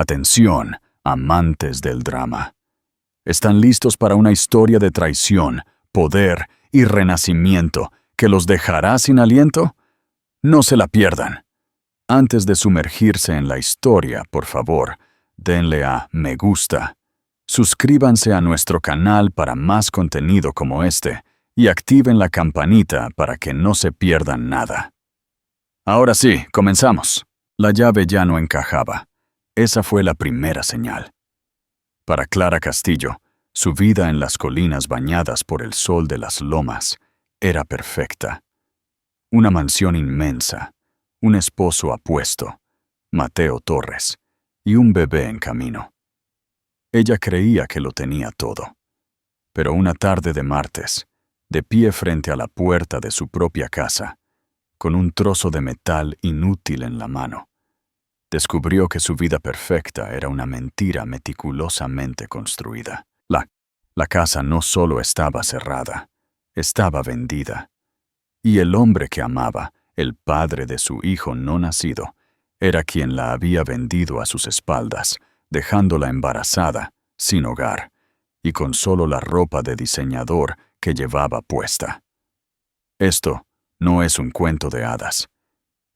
Atención, amantes del drama. ¿Están listos para una historia de traición, poder y renacimiento que los dejará sin aliento? No se la pierdan. Antes de sumergirse en la historia, por favor, denle a me gusta. Suscríbanse a nuestro canal para más contenido como este y activen la campanita para que no se pierdan nada. Ahora sí, comenzamos. La llave ya no encajaba. Esa fue la primera señal. Para Clara Castillo, su vida en las colinas bañadas por el sol de las lomas era perfecta. Una mansión inmensa, un esposo apuesto, Mateo Torres, y un bebé en camino. Ella creía que lo tenía todo. Pero una tarde de martes, de pie frente a la puerta de su propia casa, con un trozo de metal inútil en la mano, descubrió que su vida perfecta era una mentira meticulosamente construida. La casa no solo estaba cerrada, estaba vendida. Y el hombre que amaba, el padre de su hijo no nacido, era quien la había vendido a sus espaldas, dejándola embarazada, sin hogar, y con solo la ropa de diseñador que llevaba puesta. Esto no es un cuento de hadas.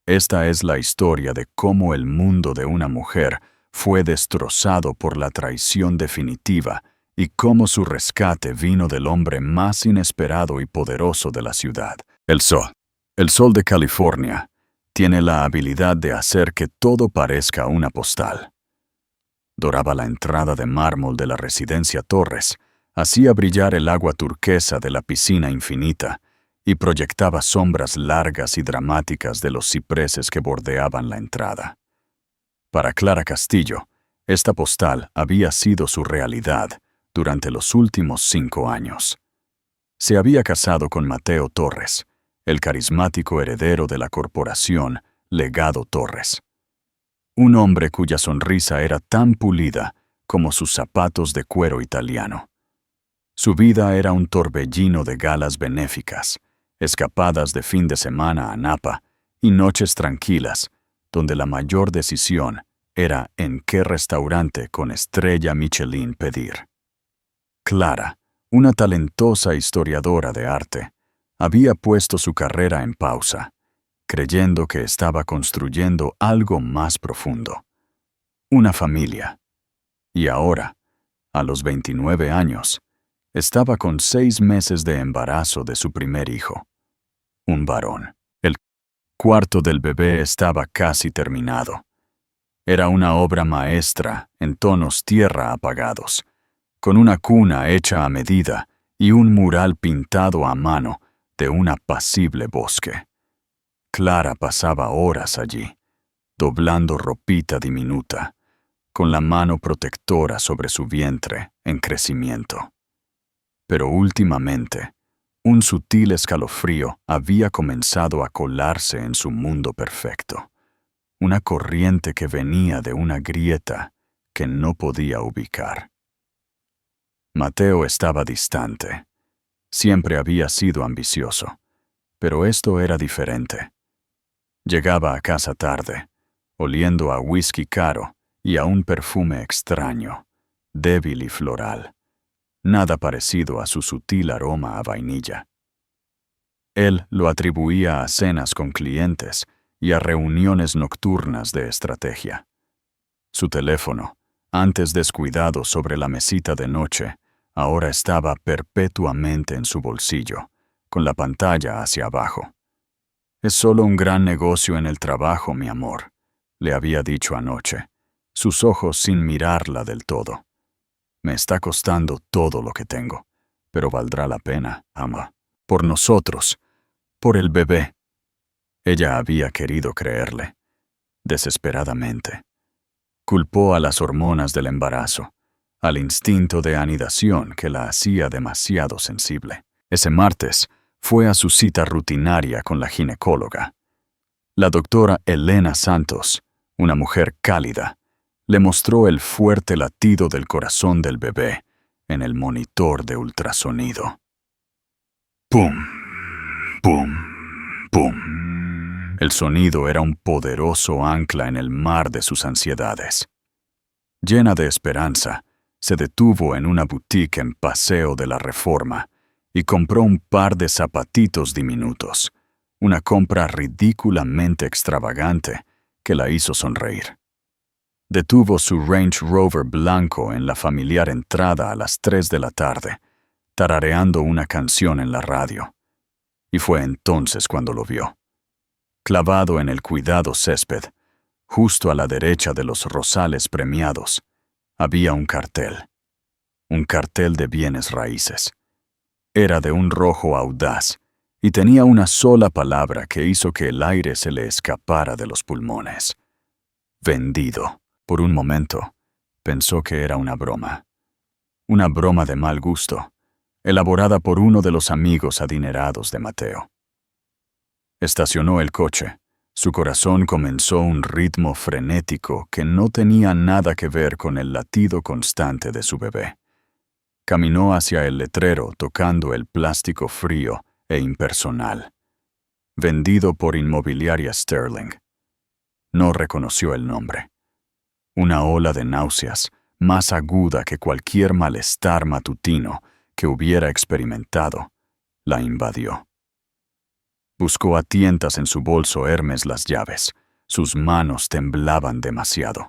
Esta es la historia de cómo el mundo de una mujer fue destrozado por la traición definitiva y cómo su rescate vino del hombre más inesperado y poderoso de la ciudad. El sol de California tiene la habilidad de hacer que todo parezca una postal. Doraba la entrada de mármol de la residencia Torres, hacía brillar el agua turquesa de la piscina infinita y proyectaba sombras largas y dramáticas de los cipreses que bordeaban la entrada. Para Clara Castillo, esta postal había sido su realidad durante los últimos 5 años. Se había casado con Mateo Torres, el carismático heredero de la corporación Legado Torres. Un hombre cuya sonrisa era tan pulida como sus zapatos de cuero italiano. Su vida era un torbellino de galas benéficas, escapadas de fin de semana a Napa y noches tranquilas, donde la mayor decisión era en qué restaurante con estrella Michelin pedir. Clara, una talentosa historiadora de arte, había puesto su carrera en pausa, creyendo que estaba construyendo algo más profundo. Una familia. Y ahora, a los 29 años, estaba con 6 meses de embarazo de su primer hijo, un varón. El cuarto del bebé estaba casi terminado. Era una obra maestra en tonos tierra apagados, con una cuna hecha a medida y un mural pintado a mano de un apacible bosque. Clara pasaba horas allí, doblando ropita diminuta, con la mano protectora sobre su vientre en crecimiento. Pero últimamente, un sutil escalofrío había comenzado a colarse en su mundo perfecto, una corriente que venía de una grieta que no podía ubicar. Mateo estaba distante. Siempre había sido ambicioso, pero esto era diferente. Llegaba a casa tarde, oliendo a whisky caro y a un perfume extraño, débil y floral, nada parecido a su sutil aroma a vainilla. Él lo atribuía a cenas con clientes y a reuniones nocturnas de estrategia. Su teléfono, antes descuidado sobre la mesita de noche, ahora estaba perpetuamente en su bolsillo, con la pantalla hacia abajo. «Es solo un gran negocio en el trabajo, mi amor», le había dicho anoche, sus ojos sin mirarla del todo. «Me está costando todo lo que tengo, pero valdrá la pena, ama. Por nosotros, por el bebé». Ella había querido creerle, desesperadamente. Culpó a las hormonas del embarazo, al instinto de anidación que la hacía demasiado sensible. Ese martes fue a su cita rutinaria con la ginecóloga. La doctora Elena Santos, una mujer cálida, le mostró el fuerte latido del corazón del bebé en el monitor de ultrasonido. ¡Pum! ¡Pum! ¡Pum! El sonido era un poderoso ancla en el mar de sus ansiedades. Llena de esperanza, se detuvo en una boutique en Paseo de la Reforma y compró un par de zapatitos diminutos, una compra ridículamente extravagante que la hizo sonreír. Detuvo su Range Rover blanco en la familiar entrada a las 3 de la tarde, tarareando una canción en la radio. Y fue entonces cuando lo vio. Clavado en el cuidado césped, justo a la derecha de los rosales premiados, había un cartel de bienes raíces. Era de un rojo audaz y tenía una sola palabra que hizo que el aire se le escapara de los pulmones. Vendido. Por un momento, pensó que era una broma de mal gusto, elaborada por uno de los amigos adinerados de Mateo. Estacionó el coche. Su corazón comenzó un ritmo frenético que no tenía nada que ver con el latido constante de su bebé. Caminó hacia el letrero tocando el plástico frío e impersonal. Vendido por Inmobiliaria Sterling. No reconoció el nombre. Una ola de náuseas, más aguda que cualquier malestar matutino que hubiera experimentado, la invadió. Buscó a tientas en su bolso Hermes las llaves. Sus manos temblaban demasiado.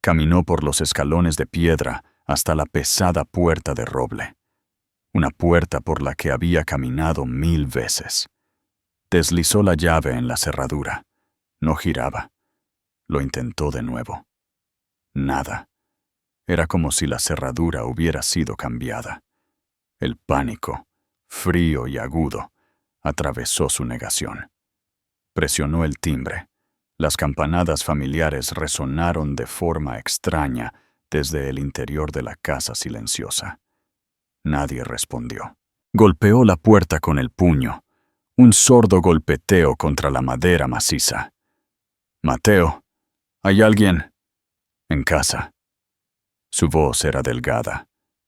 Caminó por los escalones de piedra hasta la pesada puerta de roble. Una puerta por la que había caminado 1000 veces. Deslizó la llave en la cerradura. No giraba. Lo intentó de nuevo. Nada. Era como si la cerradura hubiera sido cambiada. El pánico, frío y agudo, atravesó su negación. Presionó el timbre. Las campanadas familiares resonaron de forma extraña desde el interior de la casa silenciosa. Nadie respondió. Golpeó la puerta con el puño, un sordo golpeteo contra la madera maciza. «Mateo, ¿hay alguien?» «En casa». Su voz era delgada,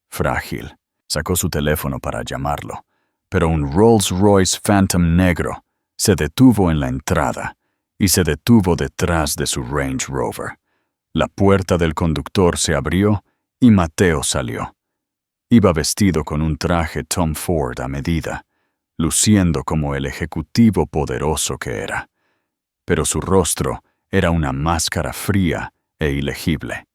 frágil. Sacó su teléfono para llamarlo, pero un Rolls-Royce Phantom negro se detuvo en la entrada y se detuvo detrás de su Range Rover. La puerta del conductor se abrió y Mateo salió. Iba vestido con un traje Tom Ford a medida, luciendo como el ejecutivo poderoso que era. Pero su rostro era una máscara fría e ilegible.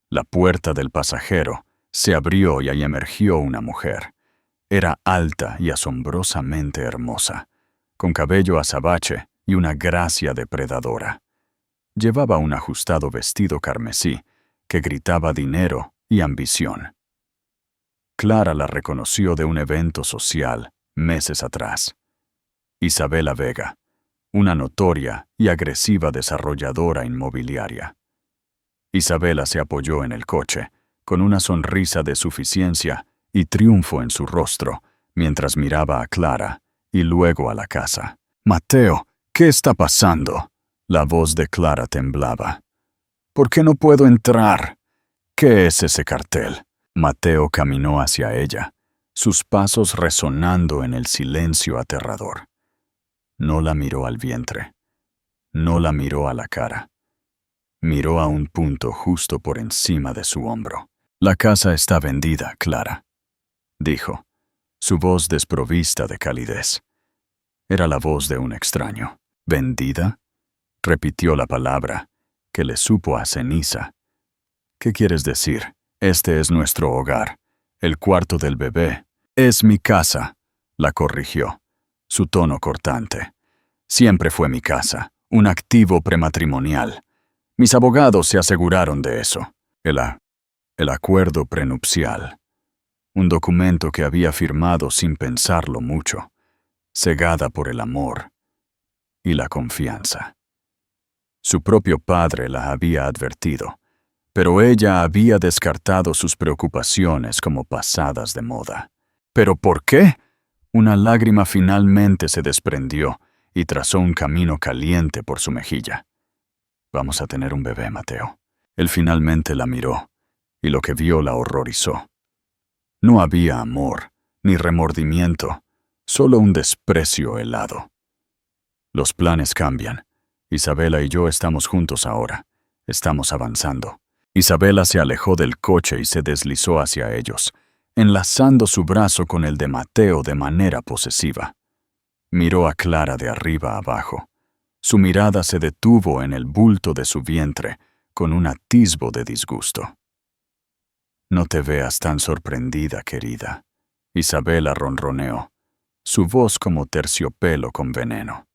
La puerta del pasajero se abrió y ahí emergió una mujer. Era alta y asombrosamente hermosa, con cabello azabache y una gracia depredadora. Llevaba un ajustado vestido carmesí que gritaba dinero y ambición. Clara la reconoció de un evento social meses atrás. Isabela Vega, una notoria y agresiva desarrolladora inmobiliaria. Isabela se apoyó en el coche, con una sonrisa de suficiencia y triunfo en su rostro, mientras miraba a Clara y luego a la casa. «Mateo, ¿qué está pasando?» La voz de Clara temblaba. «¿Por qué no puedo entrar?» «¿Qué es ese cartel?» Mateo caminó hacia ella, sus pasos resonando en el silencio aterrador. No la miró al vientre. No la miró a la cara. Miró a un punto justo por encima de su hombro. «La casa está vendida, Clara», dijo, su voz desprovista de calidez. Era la voz de un extraño. «¿Vendida?» Repitió la palabra, que le supo a ceniza. «¿Qué quieres decir? Este es nuestro hogar, el cuarto del bebé. Es mi casa», la corrigió, su tono cortante. «Siempre fue mi casa, un activo prematrimonial. Mis abogados se aseguraron de eso. El acuerdo prenupcial. Un documento que había firmado sin pensarlo mucho, cegada por el amor y la confianza. Su propio padre la había advertido, pero ella había descartado sus preocupaciones como pasadas de moda. ¿Pero por qué? Una lágrima finalmente se desprendió y trazó un camino caliente por su mejilla. «Vamos a tener un bebé, Mateo». Él finalmente la miró, y lo que vio la horrorizó. No había amor, ni remordimiento, solo un desprecio helado. «Los planes cambian. Isabela y yo estamos juntos ahora. Estamos avanzando. Isabela se alejó del coche y se deslizó hacia ellos, enlazando su brazo con el de Mateo de manera posesiva. Miró a Clara de arriba abajo. Su mirada se detuvo en el bulto de su vientre con un atisbo de disgusto. «No te veas tan sorprendida, querida», Isabela ronroneó, su voz como terciopelo con veneno.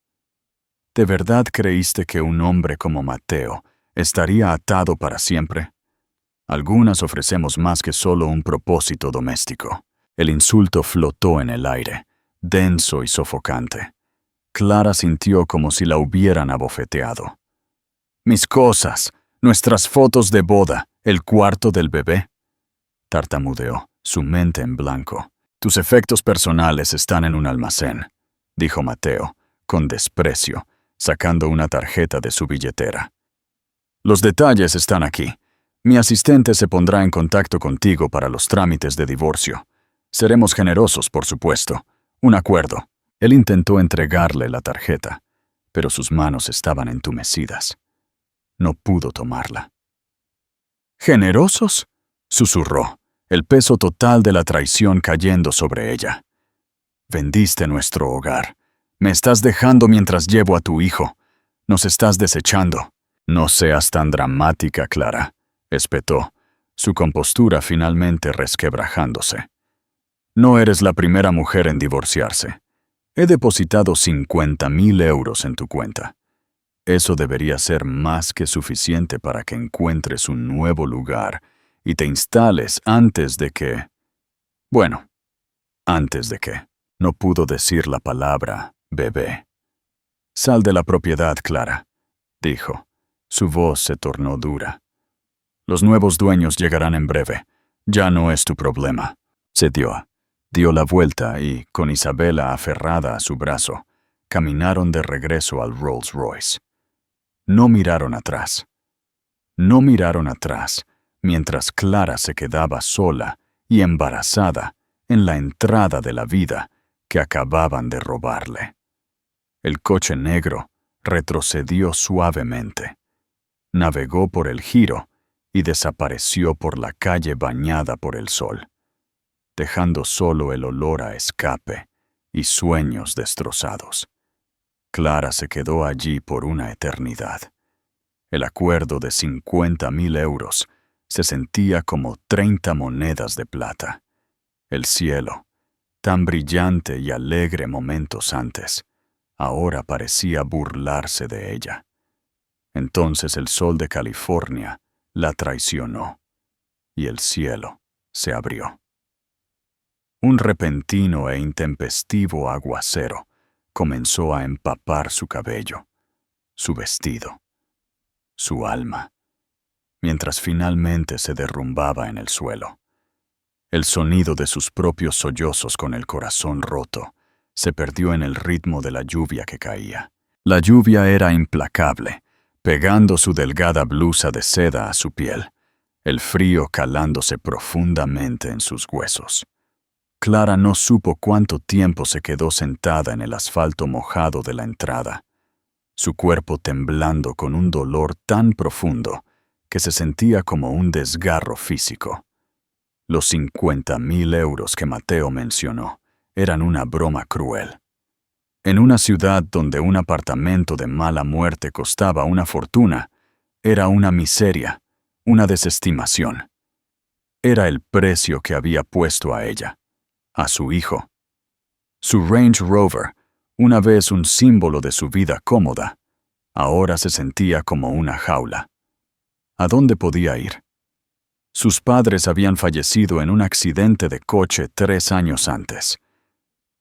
«¿De verdad creíste que un hombre como Mateo estaría atado para siempre? Algunas ofrecemos más que solo un propósito doméstico». El insulto flotó en el aire, denso y sofocante. Clara sintió como si la hubieran abofeteado. «Mis cosas, nuestras fotos de boda, el cuarto del bebé», tartamudeó, su mente en blanco. «Tus efectos personales están en un almacén», dijo Mateo, con desprecio, sacando una tarjeta de su billetera. «Los detalles están aquí. Mi asistente se pondrá en contacto contigo para los trámites de divorcio. Seremos generosos, por supuesto. Un acuerdo». Él intentó entregarle la tarjeta, pero sus manos estaban entumecidas. No pudo tomarla. «¿Generosos?», susurró, el peso total de la traición cayendo sobre ella. «Vendiste nuestro hogar. Me estás dejando mientras llevo a tu hijo. Nos estás desechando». «No seas tan dramática, Clara», espetó, su compostura finalmente resquebrajándose. «No eres la primera mujer en divorciarse. He depositado 50.000 euros en tu cuenta. Eso debería ser más que suficiente para que encuentres un nuevo lugar y te instales antes de que... Bueno, antes de que...» No pudo decir la palabra bebé. «Sal de la propiedad, Clara», dijo. Su voz se tornó dura. «Los nuevos dueños llegarán en breve. Ya no es tu problema». Se dio la vuelta y, con Isabela aferrada a su brazo, caminaron de regreso al Rolls Royce. No miraron atrás. No miraron atrás, mientras Clara se quedaba sola y embarazada en la entrada de la vida que acababan de robarle. El coche negro retrocedió suavemente, navegó por el giro y desapareció por la calle bañada por el sol, dejando solo el olor a escape y sueños destrozados. Clara se quedó allí por una eternidad. El acuerdo de 50.000 euros se sentía como 30 monedas de plata. El cielo, tan brillante y alegre momentos antes, ahora parecía burlarse de ella. Entonces el sol de California la traicionó y el cielo se abrió. Un repentino e intempestivo aguacero comenzó a empapar su cabello, su vestido, su alma, mientras finalmente se derrumbaba en el suelo. El sonido de sus propios sollozos con el corazón roto se perdió en el ritmo de la lluvia que caía. La lluvia era implacable, pegando su delgada blusa de seda a su piel, el frío calándose profundamente en sus huesos. Clara no supo cuánto tiempo se quedó sentada en el asfalto mojado de la entrada, su cuerpo temblando con un dolor tan profundo que se sentía como un desgarro físico. Los 50.000 euros que Mateo mencionó eran una broma cruel. En una ciudad donde un apartamento de mala muerte costaba una fortuna, era una miseria, una desestimación. Era el precio que había puesto a ella, a su hijo. Su Range Rover, una vez un símbolo de su vida cómoda, ahora se sentía como una jaula. ¿A dónde podía ir? Sus padres habían fallecido en un accidente de coche 3 años antes.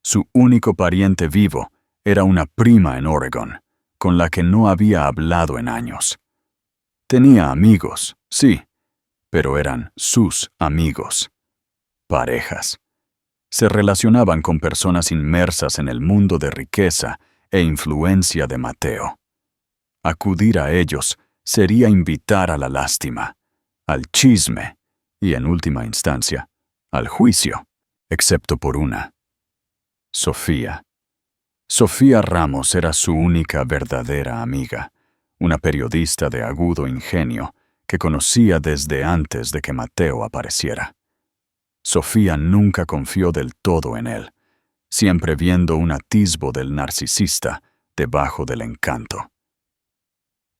Su único pariente vivo era una prima en Oregon, con la que no había hablado en años. Tenía amigos, sí, pero eran sus amigos. Parejas. Se relacionaban con personas inmersas en el mundo de riqueza e influencia de Mateo. Acudir a ellos sería invitar a la lástima, al chisme y, en última instancia, al juicio, excepto por una. Sofía. Sofía Ramos era su única verdadera amiga, una periodista de agudo ingenio que conocía desde antes de que Mateo apareciera. Sofía nunca confió del todo en él, siempre viendo un atisbo del narcisista debajo del encanto.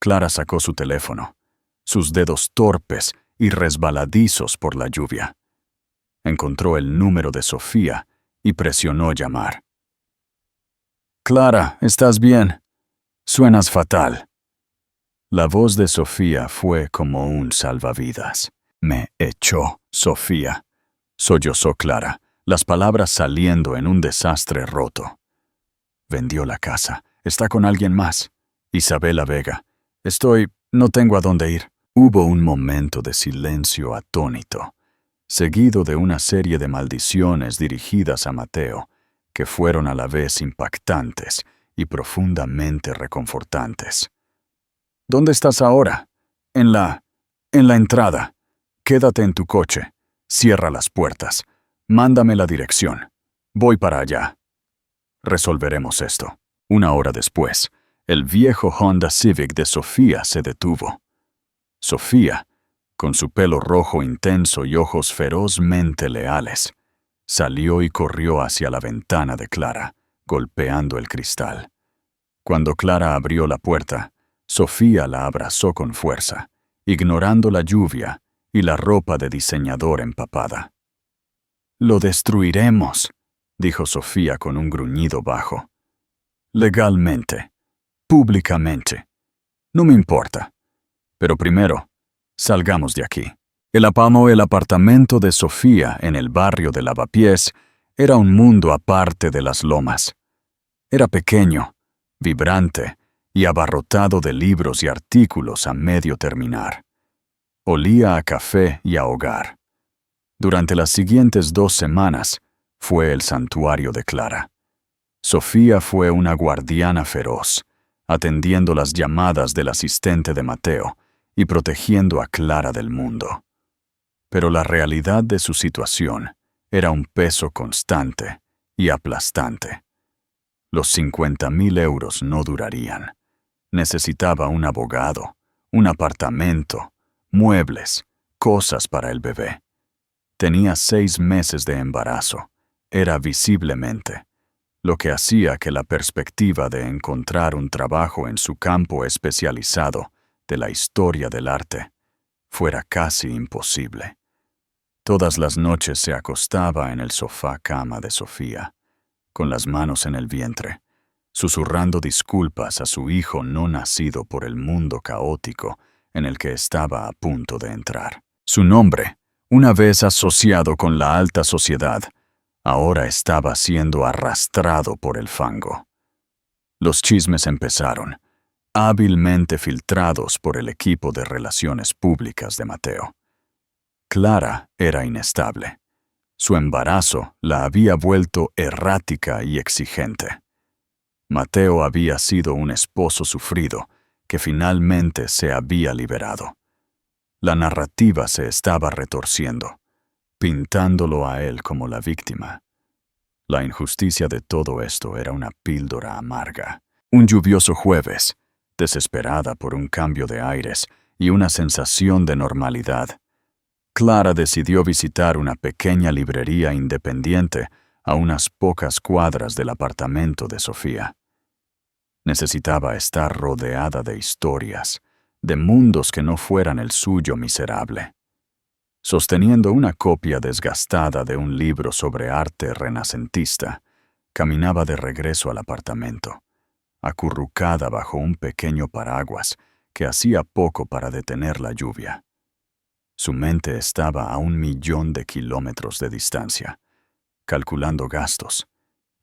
Clara sacó su teléfono, sus dedos torpes y resbaladizos por la lluvia. Encontró el número de Sofía y presionó llamar. «Clara, ¿estás bien? Suenas fatal». La voz de Sofía fue como un salvavidas. «Me echó, Sofía», sollozó Clara, las palabras saliendo en un desastre roto. «Vendió la casa. Está con alguien más. Isabela Vega. No tengo a dónde ir». Hubo un momento de silencio atónito, seguido de una serie de maldiciones dirigidas a Mateo, que fueron a la vez impactantes y profundamente reconfortantes. «¿Dónde estás ahora?» En la entrada. Quédate en tu coche. Cierra las puertas. Mándame la dirección. Voy para allá. Resolveremos esto». 1 hora después, el viejo Honda Civic de Sofía se detuvo. Sofía, con su pelo rojo intenso y ojos ferozmente leales, salió y corrió hacia la ventana de Clara, golpeando el cristal. Cuando Clara abrió la puerta, Sofía la abrazó con fuerza, ignorando la lluvia y la ropa de diseñador empapada. «Lo destruiremos», dijo Sofía con un gruñido bajo. «Legalmente, públicamente. No me importa. Pero primero, salgamos de aquí». El apartamento de Sofía en el barrio de Lavapiés era un mundo aparte de las lomas. Era pequeño, vibrante y abarrotado de libros y artículos a medio terminar. Olía a café y a hogar. Durante las siguientes 2 semanas fue el santuario de Clara. Sofía fue una guardiana feroz, atendiendo las llamadas del asistente de Mateo y protegiendo a Clara del mundo. Pero la realidad de su situación era un peso constante y aplastante. Los 50.000 euros no durarían. Necesitaba un abogado, un apartamento, muebles, cosas para el bebé. Tenía 6 meses de embarazo. Era visiblemente, lo que hacía que la perspectiva de encontrar un trabajo en su campo especializado de la historia del arte fuera casi imposible. Todas las noches se acostaba en el sofá-cama de Sofía, con las manos en el vientre, susurrando disculpas a su hijo no nacido por el mundo caótico en el que estaba a punto de entrar. Su nombre, una vez asociado con la alta sociedad, ahora estaba siendo arrastrado por el fango. Los chismes empezaron, hábilmente filtrados por el equipo de relaciones públicas de Mateo. Clara era inestable. Su embarazo la había vuelto errática y exigente. Mateo había sido un esposo sufrido que finalmente se había liberado. La narrativa se estaba retorciendo, pintándolo a él como la víctima. La injusticia de todo esto era una píldora amarga. Un lluvioso jueves, desesperada por un cambio de aires y una sensación de normalidad, Clara decidió visitar una pequeña librería independiente a unas pocas cuadras del apartamento de Sofía. Necesitaba estar rodeada de historias, de mundos que no fueran el suyo miserable. Sosteniendo una copia desgastada de un libro sobre arte renacentista, caminaba de regreso al apartamento, acurrucada bajo un pequeño paraguas que hacía poco para detener la lluvia. Su mente estaba a 1.000.000 de kilómetros de distancia, calculando gastos,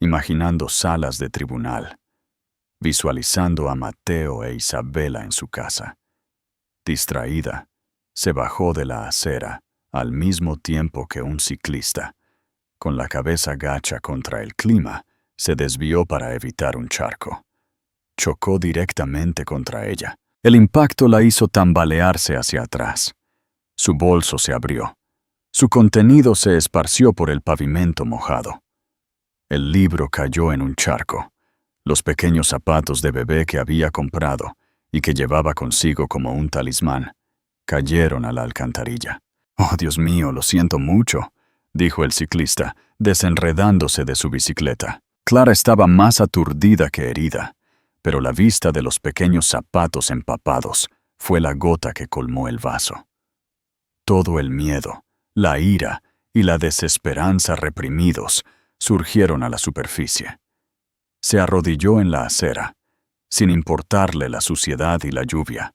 imaginando salas de tribunal, visualizando a Mateo e Isabela en su casa. Distraída, se bajó de la acera al mismo tiempo que un ciclista, con la cabeza gacha contra el clima, se desvió para evitar un charco. Chocó directamente contra ella. El impacto la hizo tambalearse hacia atrás. Su bolso se abrió. Su contenido se esparció por el pavimento mojado. El libro cayó en un charco. Los pequeños zapatos de bebé que había comprado y que llevaba consigo como un talismán cayeron a la alcantarilla. «Oh, Dios mío, lo siento mucho», dijo el ciclista, desenredándose de su bicicleta. Clara estaba más aturdida que herida, pero la vista de los pequeños zapatos empapados fue la gota que colmó el vaso. Todo el miedo, la ira y la desesperanza reprimidos surgieron a la superficie. Se arrodilló en la acera, sin importarle la suciedad y la lluvia,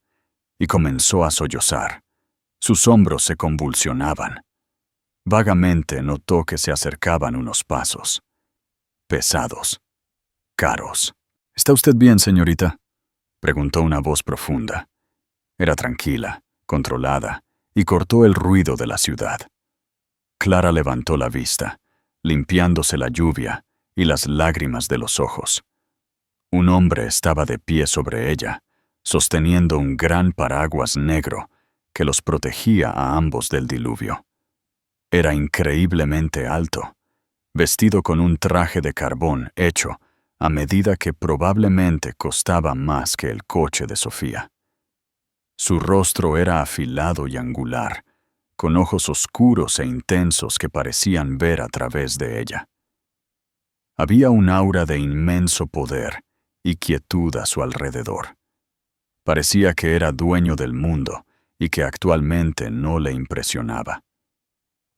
y comenzó a sollozar. Sus hombros se convulsionaban. Vagamente notó que se acercaban unos pasos. Pesados. Caros. «¿Está usted bien, señorita?», preguntó una voz profunda. Era tranquila, controlada, y cortó el ruido de la ciudad. Clara levantó la vista, limpiándose la lluvia y las lágrimas de los ojos. Un hombre estaba de pie sobre ella, sosteniendo un gran paraguas negro que los protegía a ambos del diluvio. Era increíblemente alto, vestido con un traje de carbón hecho a medida que probablemente costaba más que el coche de Sofía. Su rostro era afilado y angular, con ojos oscuros e intensos que parecían ver a través de ella. Había un aura de inmenso poder y quietud a su alrededor. Parecía que era dueño del mundo y que actualmente no le impresionaba.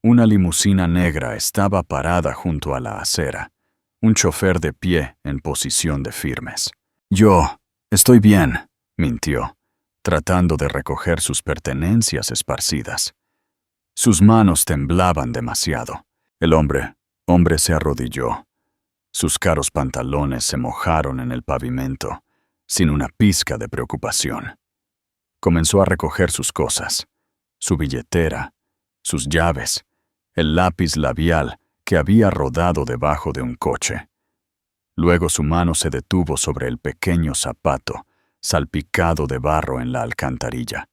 Una limusina negra estaba parada junto a la acera, un chofer de pie en posición de firmes. «Yo estoy bien», mintió, tratando de recoger sus pertenencias esparcidas. Sus manos temblaban demasiado. El hombre se arrodilló. Sus caros pantalones se mojaron en el pavimento, sin una pizca de preocupación. Comenzó a recoger sus cosas, su billetera, sus llaves, el lápiz labial que había rodado debajo de un coche. Luego su mano se detuvo sobre el pequeño zapato, salpicado de barro en la alcantarilla.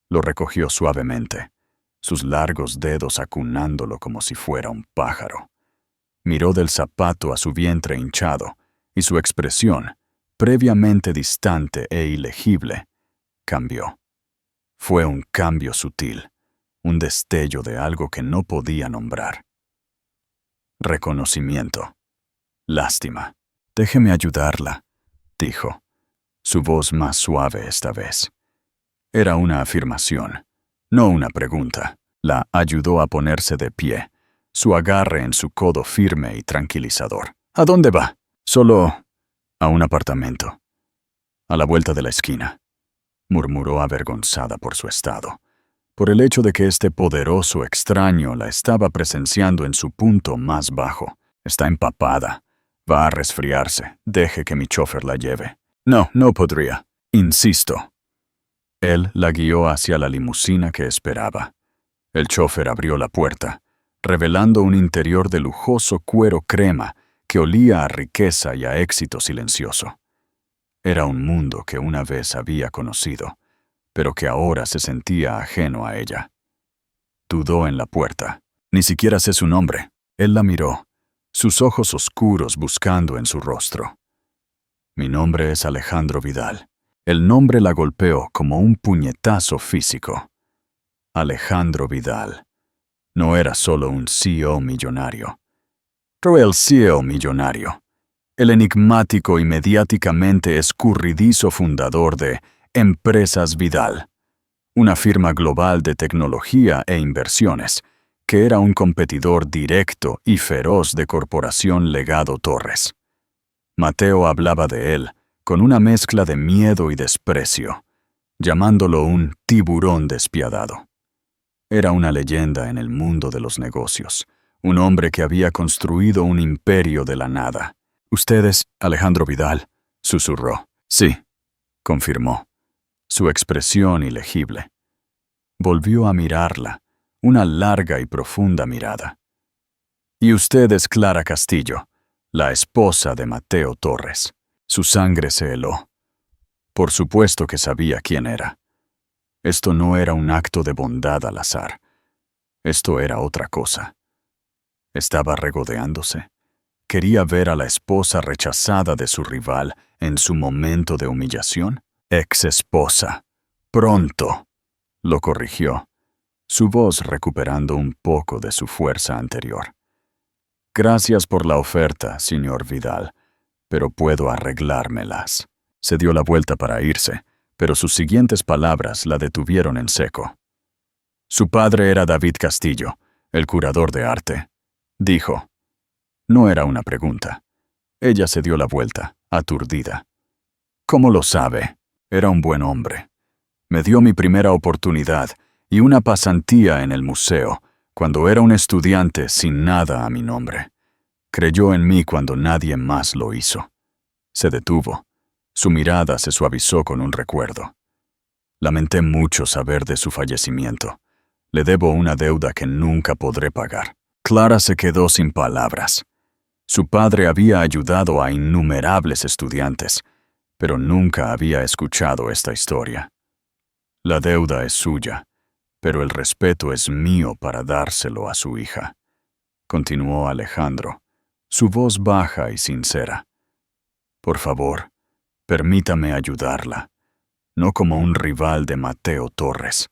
Lo recogió suavemente, sus largos dedos acunándolo como si fuera un pájaro. Miró del zapato a su vientre hinchado, y su expresión, previamente distante e ilegible, cambió. Fue un cambio sutil, un destello de algo que no podía nombrar. Reconocimiento. Lástima. «Déjeme ayudarla», dijo, su voz más suave esta vez. Era una afirmación, no una pregunta. La ayudó a ponerse de pie, su agarre en su codo firme y tranquilizador. «¿A dónde va?» «Solo a un apartamento. A la vuelta de la esquina», murmuró avergonzada por su estado, por el hecho de que este poderoso extraño la estaba presenciando en su punto más bajo. «Está empapada. Va a resfriarse. Deje que mi chofer la lleve». No podría. Insisto». Él la guió hacia la limusina que esperaba. El chofer abrió la puerta, revelando un interior de lujoso cuero crema que olía a riqueza y a éxito silencioso. Era un mundo que una vez había conocido, pero que ahora se sentía ajeno a ella. Dudó en la puerta. «Ni siquiera sé su nombre». Él la miró, sus ojos oscuros buscando en su rostro. «Mi nombre es Alejandro Vidal». El nombre la golpeó como un puñetazo físico. Alejandro Vidal. No era solo un CEO millonario. Pero el CEO millonario. El enigmático y mediáticamente escurridizo fundador de Empresas Vidal, una firma global de tecnología e inversiones, que era un competidor directo y feroz de Corporación Legado Torres. Mateo hablaba de él con una mezcla de miedo y desprecio, llamándolo un tiburón despiadado. Era una leyenda en el mundo de los negocios, un hombre que había construido un imperio de la nada. «¿Usted es Alejandro Vidal?», susurró. «Sí», confirmó, su expresión ilegible. Volvió a mirarla, una larga y profunda mirada. «Y usted es Clara Castillo, la esposa de Mateo Torres». Su sangre se heló. Por supuesto que sabía quién era. Esto no era un acto de bondad al azar. Esto era otra cosa. Estaba regodeándose. ¿Quería ver a la esposa rechazada de su rival en su momento de humillación? «Ex esposa. Pronto», lo corrigió, su voz recuperando un poco de su fuerza anterior. Gracias por la oferta, señor Vidal, pero puedo arreglármelas. Se dio la vuelta para irse, pero sus siguientes palabras la detuvieron en seco. Su padre era David Castillo, el curador de arte. Dijo. No era una pregunta. Ella se dio la vuelta, aturdida. ¿Cómo lo sabe? Era un buen hombre. Me dio mi primera oportunidad y una pasantía en el museo, cuando era un estudiante sin nada a mi nombre. Creyó en mí cuando nadie más lo hizo. Se detuvo. Su mirada se suavizó con un recuerdo. Lamenté mucho saber de su fallecimiento. Le debo una deuda que nunca podré pagar. Clara se quedó sin palabras. Su padre había ayudado a innumerables estudiantes, pero nunca había escuchado esta historia. La deuda es suya, pero el respeto es mío para dárselo a su hija. Continuó Alejandro, su voz baja y sincera. Por favor, permítame ayudarla, no como un rival de Mateo Torres,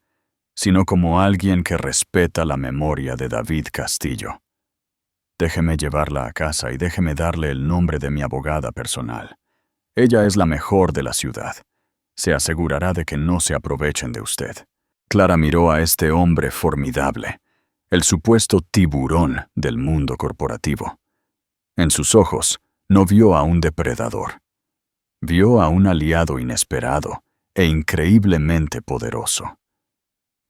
sino como alguien que respeta la memoria de David Castillo. Déjeme llevarla a casa y déjeme darle el nombre de mi abogada personal. Ella es la mejor de la ciudad. Se asegurará de que no se aprovechen de usted. Clara miró a este hombre formidable, el supuesto tiburón del mundo corporativo. En sus ojos no vio a un depredador. Vio a un aliado inesperado e increíblemente poderoso.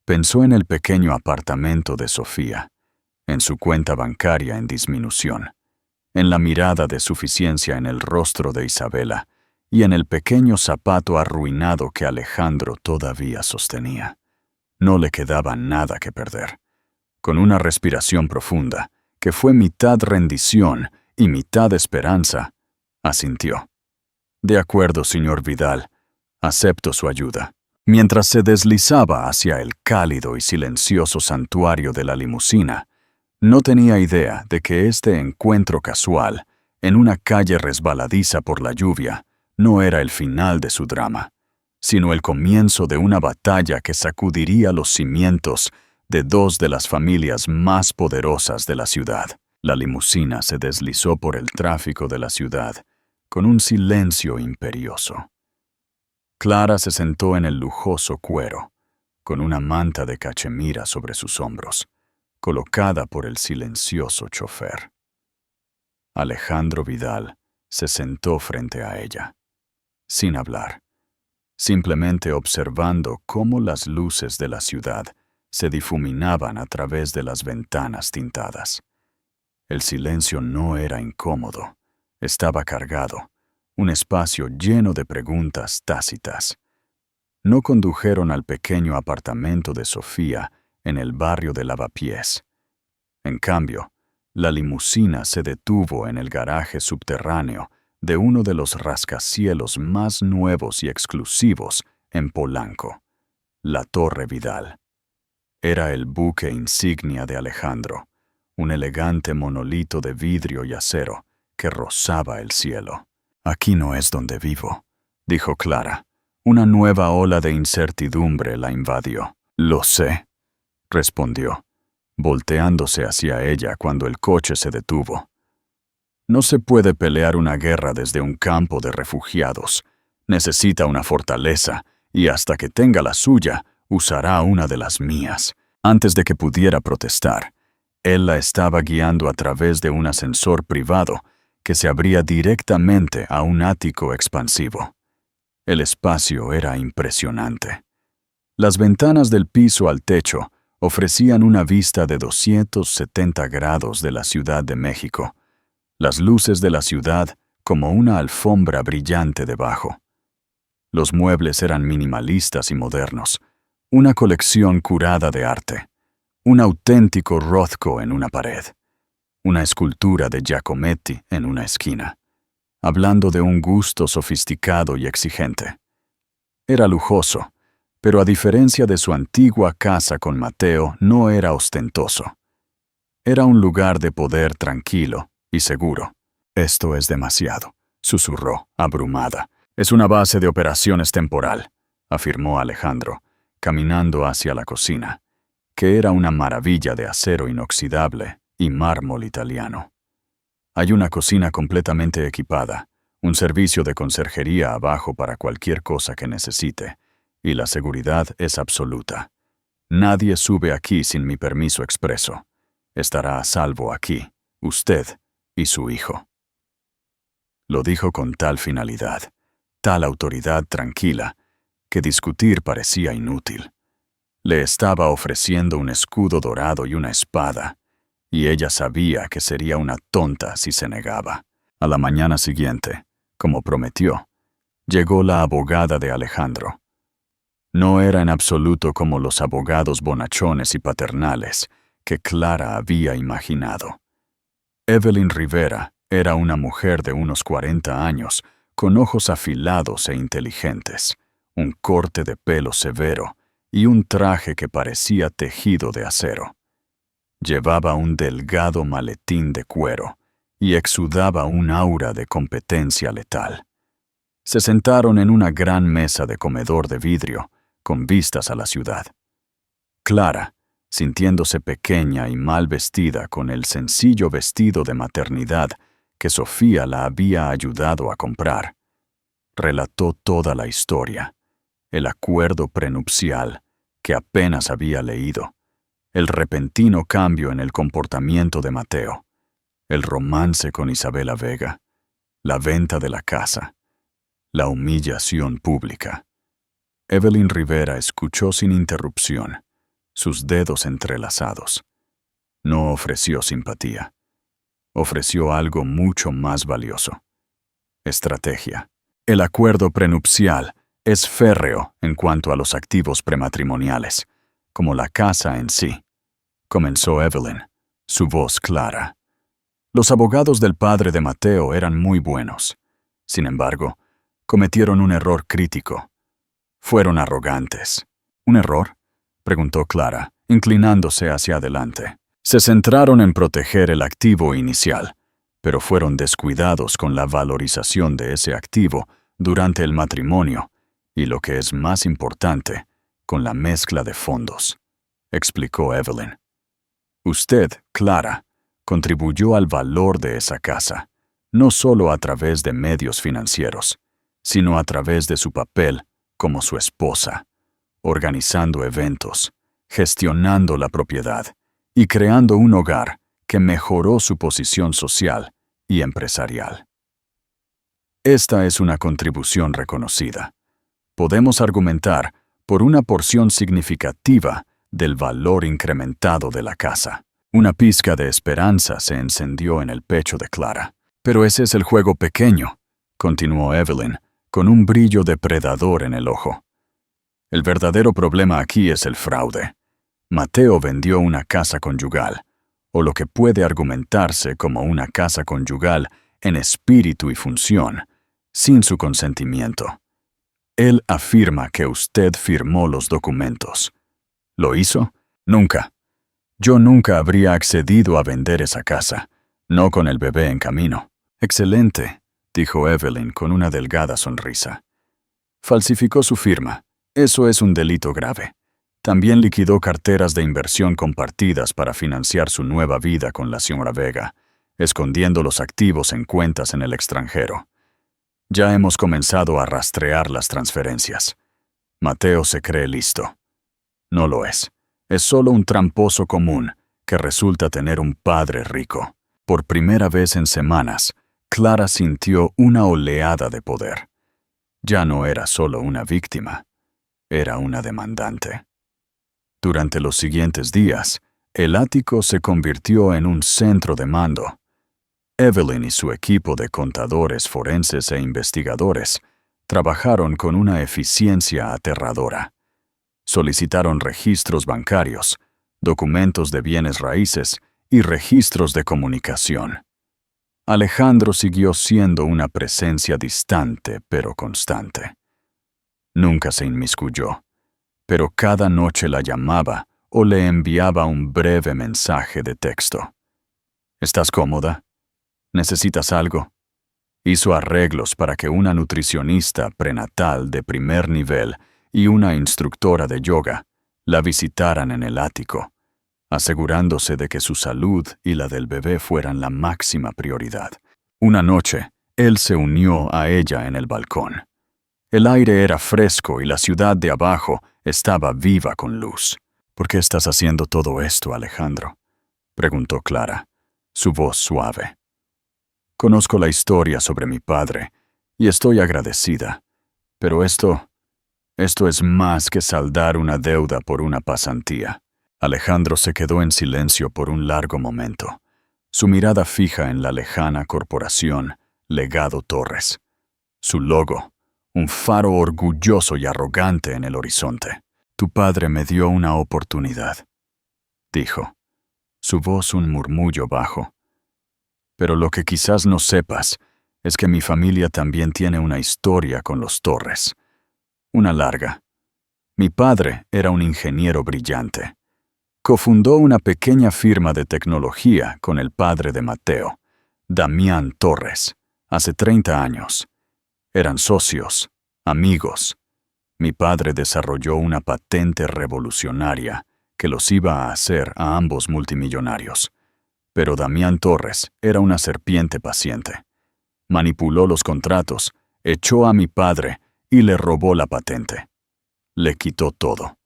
Pensó en el pequeño apartamento de Sofía, en su cuenta bancaria en disminución, en la mirada de suficiencia en el rostro de Isabela y en el pequeño zapato arruinado que Alejandro todavía sostenía. No le quedaba nada que perder. Con una respiración profunda, que fue mitad rendición y mitad esperanza, asintió. De acuerdo, señor Vidal, acepto su ayuda. Mientras se deslizaba hacia el cálido y silencioso santuario de la limusina, no tenía idea de que este encuentro casual, en una calle resbaladiza por la lluvia, no era el final de su drama, sino el comienzo de una batalla que sacudiría los cimientos de dos de las familias más poderosas de la ciudad. La limusina se deslizó por el tráfico de la ciudad, con un silencio imperioso. Clara se sentó en el lujoso cuero, con una manta de cachemira sobre sus hombros, colocada por el silencioso chofer. Alejandro Vidal se sentó frente a ella, sin hablar, simplemente observando cómo las luces de la ciudad se difuminaban a través de las ventanas tintadas. El silencio no era incómodo, estaba cargado, un espacio lleno de preguntas tácitas. No condujeron al pequeño apartamento de Sofía en el barrio de Lavapiés. En cambio, la limusina se detuvo en el garaje subterráneo de uno de los rascacielos más nuevos y exclusivos en Polanco, la Torre Vidal. Era el buque insignia de Alejandro, un elegante monolito de vidrio y acero que rozaba el cielo. Aquí no es donde vivo, dijo Clara. Una nueva ola de incertidumbre la invadió. Lo sé, respondió, volteándose hacia ella cuando el coche se detuvo. No se puede pelear una guerra desde un campo de refugiados. Necesita una fortaleza, y hasta que tenga la suya, usará una de las mías. Antes de que pudiera protestar, él la estaba guiando a través de un ascensor privado que se abría directamente a un ático expansivo. El espacio era impresionante. Las ventanas del piso al techo ofrecían una vista de 270 grados de la Ciudad de México, las luces de la ciudad como una alfombra brillante debajo. Los muebles eran minimalistas y modernos, una colección curada de arte, un auténtico Rothko en una pared, una escultura de Giacometti en una esquina, hablando de un gusto sofisticado y exigente. Era lujoso, pero a diferencia de su antigua casa con Mateo, no era ostentoso. Era un lugar de poder tranquilo y seguro. Esto es demasiado, susurró, abrumada. Es una base de operaciones temporal, afirmó Alejandro, caminando hacia la cocina, que era una maravilla de acero inoxidable y mármol italiano. Hay una cocina completamente equipada, un servicio de conserjería abajo para cualquier cosa que necesite, y la seguridad es absoluta. Nadie sube aquí sin mi permiso expreso. Estará a salvo aquí, usted y su hijo. Lo dijo con tal finalidad, tal autoridad tranquila, que discutir parecía inútil. Le estaba ofreciendo un escudo dorado y una espada, y ella sabía que sería una tonta si se negaba. A la mañana siguiente, como prometió, llegó la abogada de Alejandro. No era en absoluto como los abogados bonachones y paternales que Clara había imaginado. Evelyn Rivera era una mujer de unos 40 años, con ojos afilados e inteligentes, un corte de pelo severo y un traje que parecía tejido de acero. Llevaba un delgado maletín de cuero y exudaba un aura de competencia letal. Se sentaron en una gran mesa de comedor de vidrio, con vistas a la ciudad. Clara, sintiéndose pequeña y mal vestida con el sencillo vestido de maternidad que Sofía la había ayudado a comprar, relató toda la historia, el acuerdo prenupcial que apenas había leído, el repentino cambio en el comportamiento de Mateo, el romance con Isabela Vega, la venta de la casa, la humillación pública. Evelyn Rivera escuchó sin interrupción, sus dedos entrelazados. No ofreció simpatía. Ofreció algo mucho más valioso. Estrategia. El acuerdo prenupcial es férreo en cuanto a los activos prematrimoniales, como la casa en sí. Comenzó Evelyn, su voz clara. Los abogados del padre de Mateo eran muy buenos. Sin embargo, cometieron un error crítico. Fueron arrogantes. ¿Un error?, preguntó Clara, inclinándose hacia adelante. Se centraron en proteger el activo inicial, pero fueron descuidados con la valorización de ese activo durante el matrimonio y, lo que es más importante, con la mezcla de fondos, explicó Evelyn. Usted, Clara, contribuyó al valor de esa casa, no solo a través de medios financieros, sino a través de su papel como su esposa, organizando eventos, gestionando la propiedad y creando un hogar que mejoró su posición social y empresarial. Esta es una contribución reconocida. Podemos argumentar por una porción significativa del valor incrementado de la casa. Una pizca de esperanza se encendió en el pecho de Clara. Pero ese es el juego pequeño, continuó Evelyn, con un brillo depredador en el ojo. El verdadero problema aquí es el fraude. Mateo vendió una casa conyugal, o lo que puede argumentarse como una casa conyugal en espíritu y función, sin su consentimiento. Él afirma que usted firmó los documentos. ¿Lo hizo? Nunca. Yo nunca habría accedido a vender esa casa, no con el bebé en camino. Excelente, dijo Evelyn con una delgada sonrisa. Falsificó su firma. Eso es un delito grave. También liquidó carteras de inversión compartidas para financiar su nueva vida con la señora Vega, escondiendo los activos en cuentas en el extranjero. Ya hemos comenzado a rastrear las transferencias. Mateo se cree listo. No lo es. Es solo un tramposo común que resulta tener un padre rico. Por primera vez en semanas, Clara sintió una oleada de poder. Ya no era solo una víctima, era una demandante. Durante los siguientes días, el ático se convirtió en un centro de mando. Evelyn y su equipo de contadores forenses e investigadores trabajaron con una eficiencia aterradora. Solicitaron registros bancarios, documentos de bienes raíces y registros de comunicación. Alejandro siguió siendo una presencia distante pero constante. Nunca se inmiscuyó, pero cada noche la llamaba o le enviaba un breve mensaje de texto. ¿Estás cómoda? ¿Necesitas algo? Hizo arreglos para que una nutricionista prenatal de primer nivel y una instructora de yoga la visitaran en el ático, asegurándose de que su salud y la del bebé fueran la máxima prioridad. Una noche, él se unió a ella en el balcón. El aire era fresco y la ciudad de abajo estaba viva con luz. ¿Por qué estás haciendo todo esto, Alejandro?, preguntó Clara, su voz suave. Conozco la historia sobre mi padre y estoy agradecida, pero esto es más que saldar una deuda por una pasantía. Alejandro se quedó en silencio por un largo momento, su mirada fija en la lejana corporación Legado Torres. Su logo, un faro orgulloso y arrogante en el horizonte. Tu padre me dio una oportunidad, dijo, su voz un murmullo bajo. Pero lo que quizás no sepas es que mi familia también tiene una historia con los Torres. Una larga. Mi padre era un ingeniero brillante. Cofundó una pequeña firma de tecnología con el padre de Mateo, Damián Torres, hace 30 años. Eran socios, amigos. Mi padre desarrolló una patente revolucionaria que los iba a hacer a ambos multimillonarios. Pero Damián Torres era una serpiente paciente. Manipuló los contratos, echó a mi padre y le robó la patente. Le quitó todo.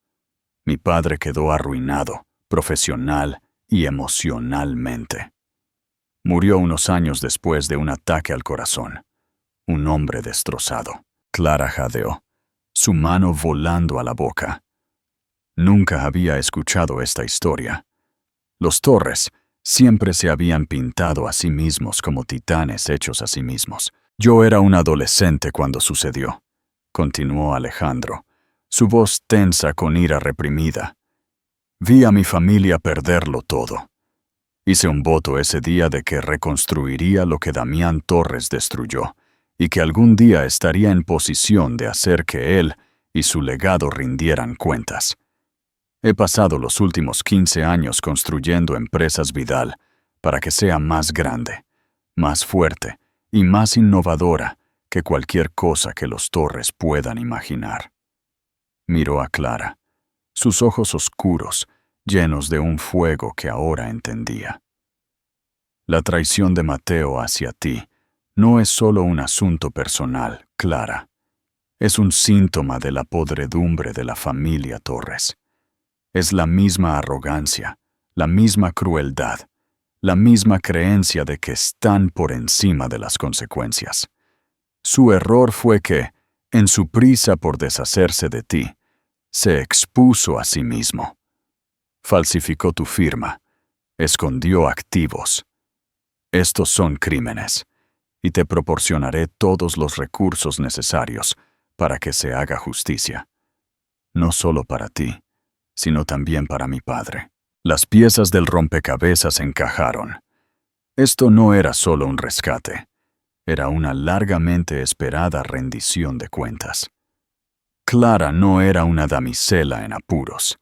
Mi padre quedó arruinado, profesional y emocionalmente. Murió unos años después de un ataque al corazón. Un hombre destrozado. Clara jadeó, su mano volando a la boca. Nunca había escuchado esta historia. Los Torres siempre se habían pintado a sí mismos como titanes hechos a sí mismos. Yo era un adolescente cuando sucedió, continuó Alejandro, su voz tensa con ira reprimida. Vi a mi familia perderlo todo. Hice un voto ese día de que reconstruiría lo que Damián Torres destruyó y que algún día estaría en posición de hacer que él y su legado rindieran cuentas. He pasado los últimos 15 años construyendo Empresas Vidal para que sea más grande, más fuerte y más innovadora que cualquier cosa que los Torres puedan imaginar. Miró a Clara, sus ojos oscuros, llenos de un fuego que ahora entendía. La traición de Mateo hacia ti no es solo un asunto personal, Clara. Es un síntoma de la podredumbre de la familia Torres. Es la misma arrogancia, la misma crueldad, la misma creencia de que están por encima de las consecuencias. Su error fue que, en su prisa por deshacerse de ti, se expuso a sí mismo. Falsificó tu firma, escondió activos. Estos son crímenes, y te proporcionaré todos los recursos necesarios para que se haga justicia. No solo para ti, sino también para mi padre. Las piezas del rompecabezas encajaron. Esto no era solo un rescate, era una largamente esperada rendición de cuentas. Clara no era una damisela en apuros,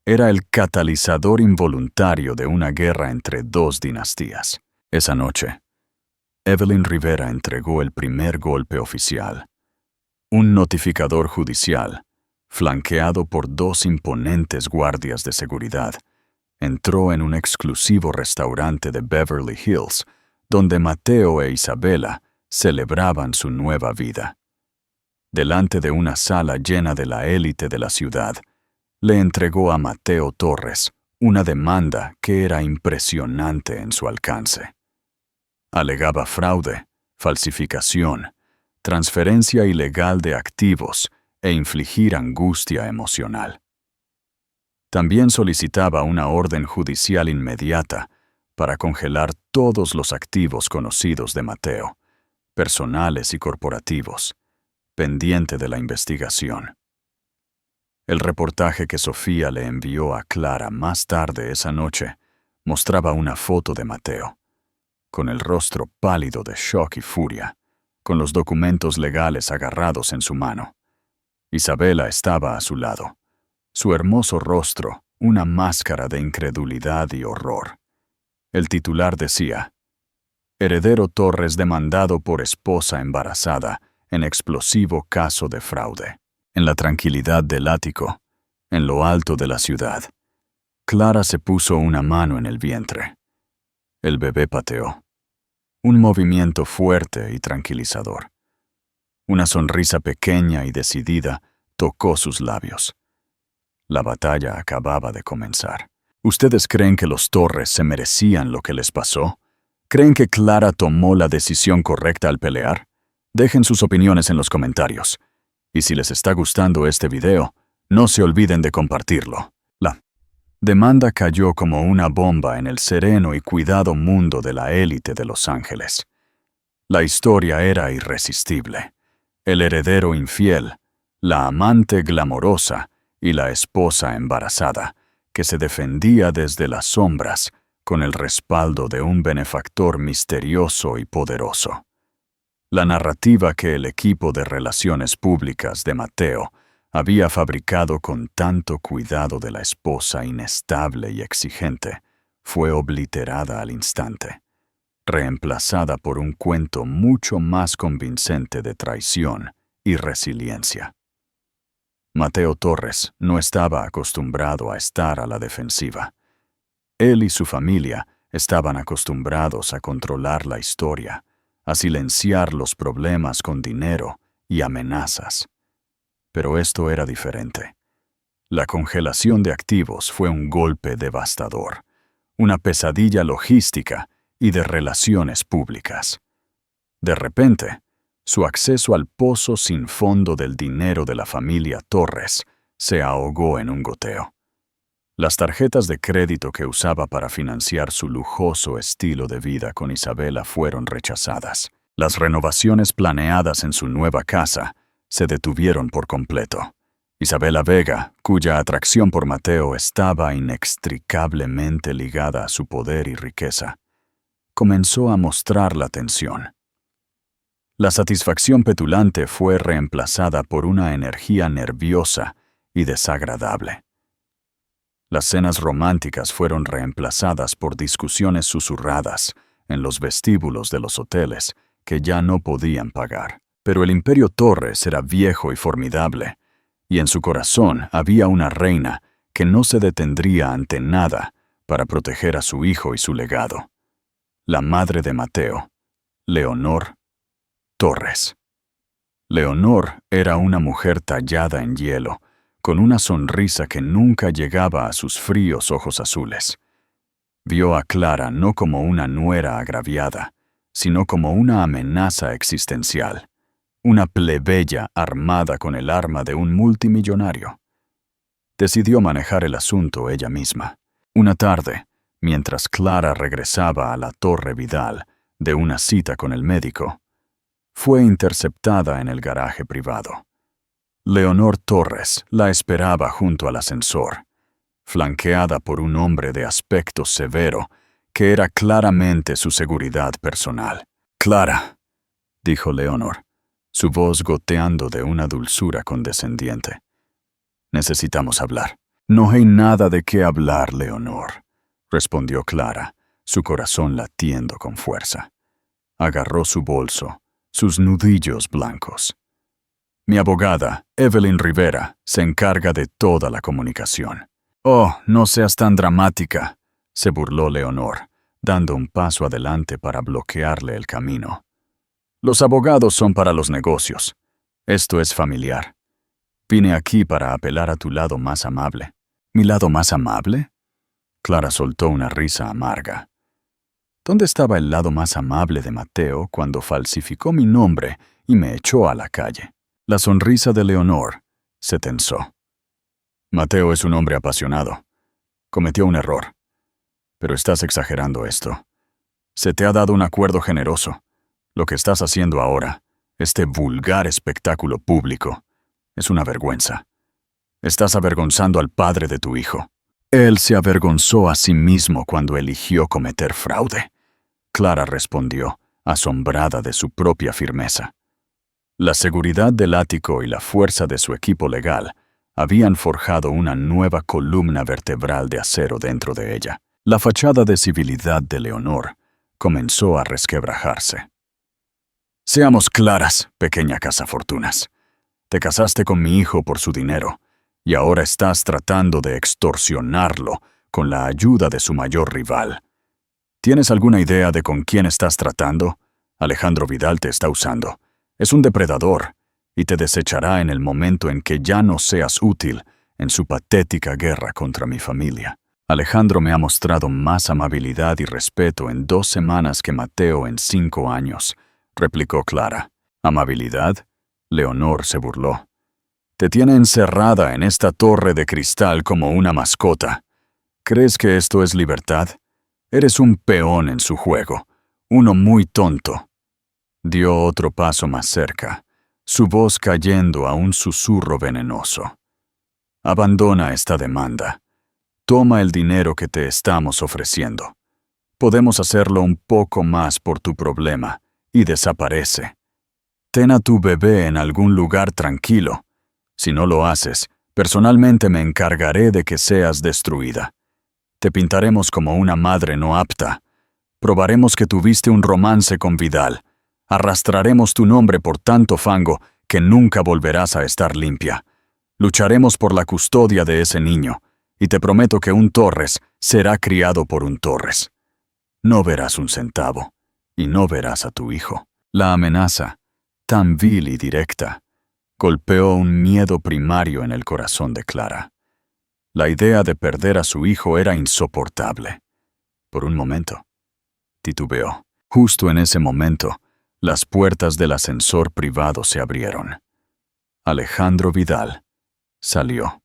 era el catalizador involuntario de una guerra entre dos dinastías. Esa noche, Evelyn Rivera entregó el primer golpe oficial. Un notificador judicial, flanqueado por 2 imponentes guardias de seguridad, entró en un exclusivo restaurante de Beverly Hills, donde Mateo e Isabela celebraban su nueva vida. Delante de una sala llena de la élite de la ciudad, le entregó a Mateo Torres una demanda que era impresionante en su alcance. Alegaba fraude, falsificación, transferencia ilegal de activos e infligir angustia emocional. También solicitaba una orden judicial inmediata para congelar todos los activos conocidos de Mateo, personales y corporativos, pendiente de la investigación. El reportaje que Sofía le envió a Clara más tarde esa noche mostraba una foto de Mateo, con el rostro pálido de shock y furia, con los documentos legales agarrados en su mano. Isabela estaba a su lado, su hermoso rostro una máscara de incredulidad y horror. El titular decía: Heredero Torres demandado por esposa embarazada en explosivo caso de fraude. En la tranquilidad del ático, en lo alto de la ciudad, Clara se puso una mano en el vientre. El bebé pateó. Un movimiento fuerte y tranquilizador. Una sonrisa pequeña y decidida tocó sus labios. La batalla acababa de comenzar. ¿Ustedes creen que los Torres se merecían lo que les pasó? ¿Creen que Clara tomó la decisión correcta al pelear? Dejen sus opiniones en los comentarios. Y si les está gustando este video, no se olviden de compartirlo. La demanda cayó como una bomba en el sereno y cuidado mundo de la élite de Los Ángeles. La historia era irresistible. El heredero infiel, la amante glamorosa y la esposa embarazada, que se defendía desde las sombras con el respaldo de un benefactor misterioso y poderoso. La narrativa que el equipo de relaciones públicas de Mateo había fabricado con tanto cuidado de la esposa inestable y exigente fue obliterada al instante, reemplazada por un cuento mucho más convincente de traición y resiliencia. Mateo Torres no estaba acostumbrado a estar a la defensiva. Él y su familia estaban acostumbrados a controlar la historia, a silenciar los problemas con dinero y amenazas. Pero esto era diferente. La congelación de activos fue un golpe devastador, una pesadilla logística y de relaciones públicas. De repente, su acceso al pozo sin fondo del dinero de la familia Torres se ahogó en un goteo. Las tarjetas de crédito que usaba para financiar su lujoso estilo de vida con Isabela fueron rechazadas. Las renovaciones planeadas en su nueva casa se detuvieron por completo. Isabela Vega, cuya atracción por Mateo estaba inextricablemente ligada a su poder y riqueza, comenzó a mostrar la tensión. La satisfacción petulante fue reemplazada por una energía nerviosa y desagradable. Las cenas románticas fueron reemplazadas por discusiones susurradas en los vestíbulos de los hoteles que ya no podían pagar. Pero el imperio Torres era viejo y formidable, y en su corazón había una reina que no se detendría ante nada para proteger a su hijo y su legado. La madre de Mateo, Leonor Torres. Leonor era una mujer tallada en hielo, con una sonrisa que nunca llegaba a sus fríos ojos azules. Vio a Clara no como una nuera agraviada, sino como una amenaza existencial, una plebeya armada con el arma de un multimillonario. Decidió manejar el asunto ella misma. Una tarde, mientras Clara regresaba a la Torre Vidal de una cita con el médico, fue interceptada en el garaje privado. Leonor Torres la esperaba junto al ascensor, flanqueada por un hombre de aspecto severo que era claramente su seguridad personal. «Clara», dijo Leonor, su voz goteando de una dulzura condescendiente. «Necesitamos hablar». «No hay nada de qué hablar, Leonor», respondió Clara, su corazón latiendo con fuerza. Agarró su bolso, sus nudillos blancos. «Mi abogada, Evelyn Rivera, se encarga de toda la comunicación». «Oh, no seas tan dramática», se burló Leonor, dando un paso adelante para bloquearle el camino. «Los abogados son para los negocios. Esto es familiar. Vine aquí para apelar a tu lado más amable». «¿Mi lado más amable?» Clara soltó una risa amarga. ¿Dónde estaba el lado más amable de Mateo cuando falsificó mi nombre y me echó a la calle? La sonrisa de Leonor se tensó. «Mateo es un hombre apasionado. Cometió un error. Pero estás exagerando esto. Se te ha dado un acuerdo generoso. Lo que estás haciendo ahora, este vulgar espectáculo público, es una vergüenza. Estás avergonzando al padre de tu hijo». «Él se avergonzó a sí mismo cuando eligió cometer fraude», Clara respondió, asombrada de su propia firmeza. La seguridad del ático y la fuerza de su equipo legal habían forjado una nueva columna vertebral de acero dentro de ella. La fachada de civilidad de Leonor comenzó a resquebrajarse. «Seamos claras, pequeña cazafortunas. Te casaste con mi hijo por su dinero, y ahora estás tratando de extorsionarlo con la ayuda de su mayor rival. ¿Tienes alguna idea de con quién estás tratando? Alejandro Vidal te está usando. Es un depredador, y te desechará en el momento en que ya no seas útil en su patética guerra contra mi familia. Alejandro me ha mostrado más amabilidad y respeto en 2 semanas que Mateo en 5 años, replicó Clara. ¿Amabilidad? Leonor se burló. Te tiene encerrada en esta torre de cristal como una mascota. ¿Crees que esto es libertad? Eres un peón en su juego, uno muy tonto. Dio otro paso más cerca, su voz cayendo a un susurro venenoso. Abandona esta demanda. Toma el dinero que te estamos ofreciendo. Podemos hacerlo un poco más por tu problema y desaparece. Ten a tu bebé en algún lugar tranquilo. Si no lo haces, personalmente me encargaré de que seas destruida. Te pintaremos como una madre no apta. Probaremos que tuviste un romance con Vidal. Arrastraremos tu nombre por tanto fango que nunca volverás a estar limpia. Lucharemos por la custodia de ese niño, y te prometo que un Torres será criado por un Torres. No verás un centavo, y no verás a tu hijo. La amenaza, tan vil y directa, golpeó un miedo primario en el corazón de Clara. La idea de perder a su hijo era insoportable. Por un momento, titubeó. Justo en ese momento, las puertas del ascensor privado se abrieron. Alejandro Vidal salió.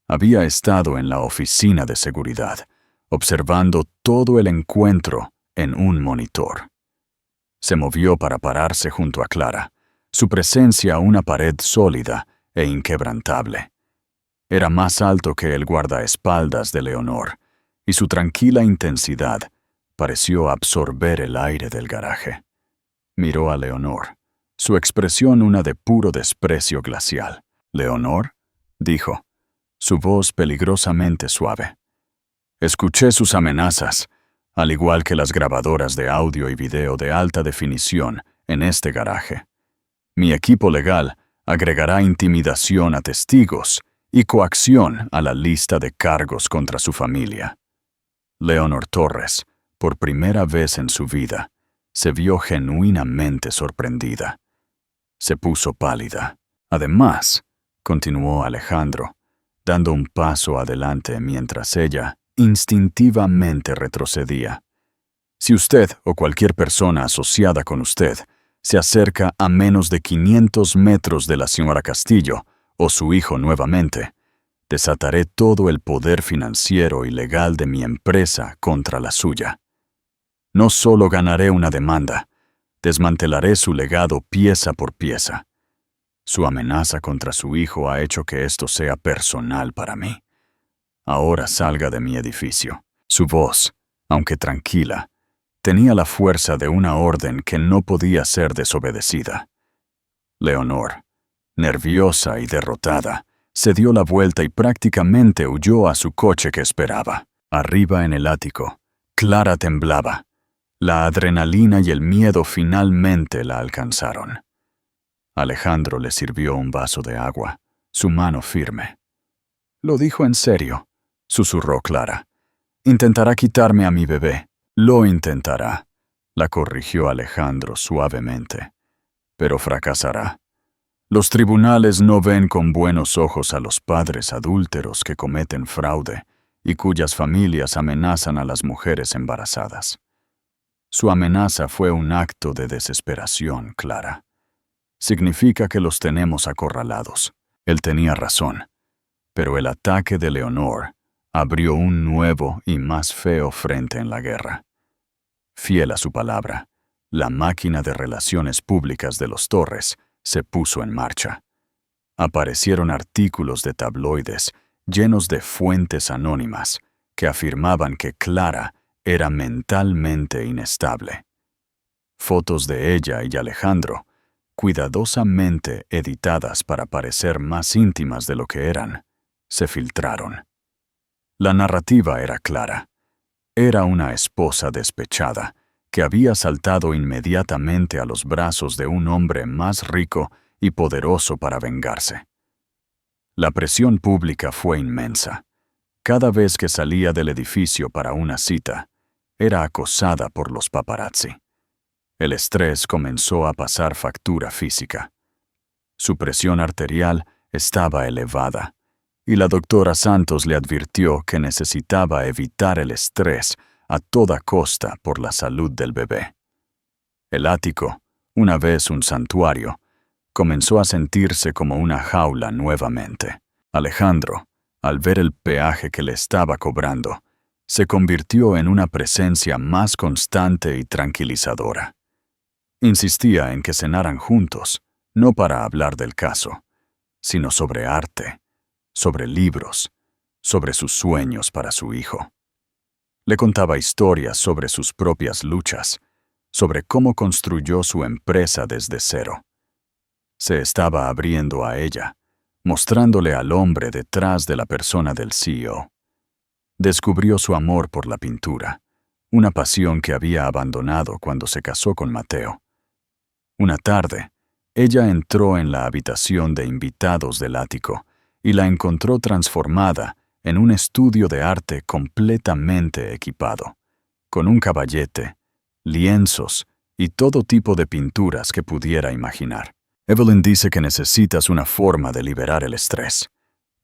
Había estado en la oficina de seguridad, observando todo el encuentro en un monitor. Se movió para pararse junto a Clara, su presencia una pared sólida e inquebrantable. Era más alto que el guardaespaldas de Leonor, y su tranquila intensidad pareció absorber el aire del garaje. Miró a Leonor, su expresión una de puro desprecio glacial. «¿Leonor?», dijo, su voz peligrosamente suave. «Escuché sus amenazas, al igual que las grabadoras de audio y video de alta definición en este garaje. Mi equipo legal agregará intimidación a testigos y coacción a la lista de cargos contra su familia». Leonor Torres, por primera vez en su vida, se vio genuinamente sorprendida. Se puso pálida. «Además», continuó Alejandro, dando un paso adelante mientras ella instintivamente retrocedía, «si usted o cualquier persona asociada con usted se acerca a menos de 500 metros de la señora Castillo o su hijo nuevamente, desataré todo el poder financiero y legal de mi empresa contra la suya. No solo ganaré una demanda, desmantelaré su legado pieza por pieza. Su amenaza contra su hijo ha hecho que esto sea personal para mí. Ahora salga de mi edificio». Su voz, aunque tranquila, tenía la fuerza de una orden que no podía ser desobedecida. Leonor, nerviosa y derrotada, se dio la vuelta y prácticamente huyó a su coche que esperaba. Arriba en el ático, Clara temblaba. La adrenalina y el miedo finalmente la alcanzaron. Alejandro le sirvió un vaso de agua, su mano firme. «Lo dijo en serio», susurró Clara. «Intentará quitarme a mi bebé». «Lo intentará», la corrigió Alejandro suavemente. «Pero fracasará. Los tribunales no ven con buenos ojos a los padres adúlteros que cometen fraude y cuyas familias amenazan a las mujeres embarazadas. Su amenaza fue un acto de desesperación, Clara. Significa que los tenemos acorralados». Él tenía razón, pero el ataque de Leonor abrió un nuevo y más feo frente en la guerra. Fiel a su palabra, la máquina de relaciones públicas de los Torres se puso en marcha. Aparecieron artículos de tabloides llenos de fuentes anónimas que afirmaban que Clara era mentalmente inestable. Fotos de ella y Alejandro, cuidadosamente editadas para parecer más íntimas de lo que eran, se filtraron. La narrativa era clara. Era una esposa despechada que había saltado inmediatamente a los brazos de un hombre más rico y poderoso para vengarse. La presión pública fue inmensa. Cada vez que salía del edificio para una cita, era acosada por los paparazzi. El estrés comenzó a pasar factura física. Su presión arterial estaba elevada, y la doctora Santos le advirtió que necesitaba evitar el estrés a toda costa por la salud del bebé. El ático, una vez un santuario, comenzó a sentirse como una jaula nuevamente. Alejandro, al ver el peaje que le estaba cobrando, se convirtió en una presencia más constante y tranquilizadora. Insistía en que cenaran juntos, no para hablar del caso, sino sobre arte, sobre libros, sobre sus sueños para su hijo. Le contaba historias sobre sus propias luchas, sobre cómo construyó su empresa desde cero. Se estaba abriendo a ella, mostrándole al hombre detrás de la persona del CEO. Descubrió su amor por la pintura, una pasión que había abandonado cuando se casó con Mateo. Una tarde, ella entró en la habitación de invitados del ático y la encontró transformada en un estudio de arte completamente equipado, con un caballete, lienzos y todo tipo de pinturas que pudiera imaginar. Evelyn dice que necesitas una forma de liberar el estrés,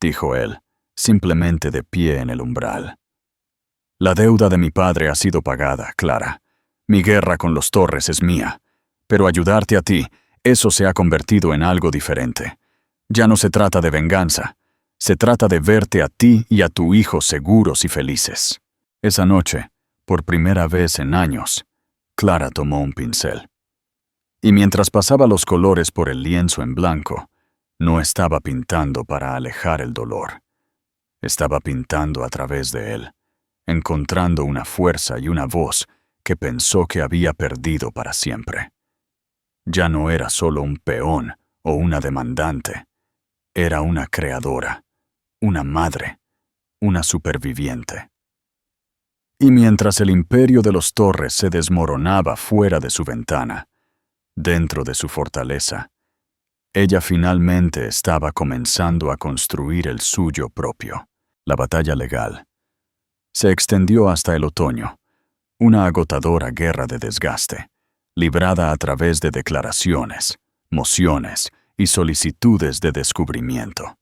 dijo él, simplemente de pie en el umbral. La deuda de mi padre ha sido pagada, Clara. Mi guerra con los Torres es mía. Pero ayudarte a ti, eso se ha convertido en algo diferente. Ya no se trata de venganza. Se trata de verte a ti y a tu hijo seguros y felices. Esa noche, por primera vez en años, Clara tomó un pincel. Y mientras pasaba los colores por el lienzo en blanco, no estaba pintando para alejar el dolor. Estaba pintando a través de él, encontrando una fuerza y una voz que pensó que había perdido para siempre. Ya no era solo un peón o una demandante. Era una creadora, una madre, una superviviente. Y mientras el imperio de los Torres se desmoronaba fuera de su ventana, dentro de su fortaleza, ella finalmente estaba comenzando a construir el suyo propio. La batalla legal se extendió hasta el otoño, una agotadora guerra de desgaste, librada a través de declaraciones, mociones y solicitudes de descubrimiento.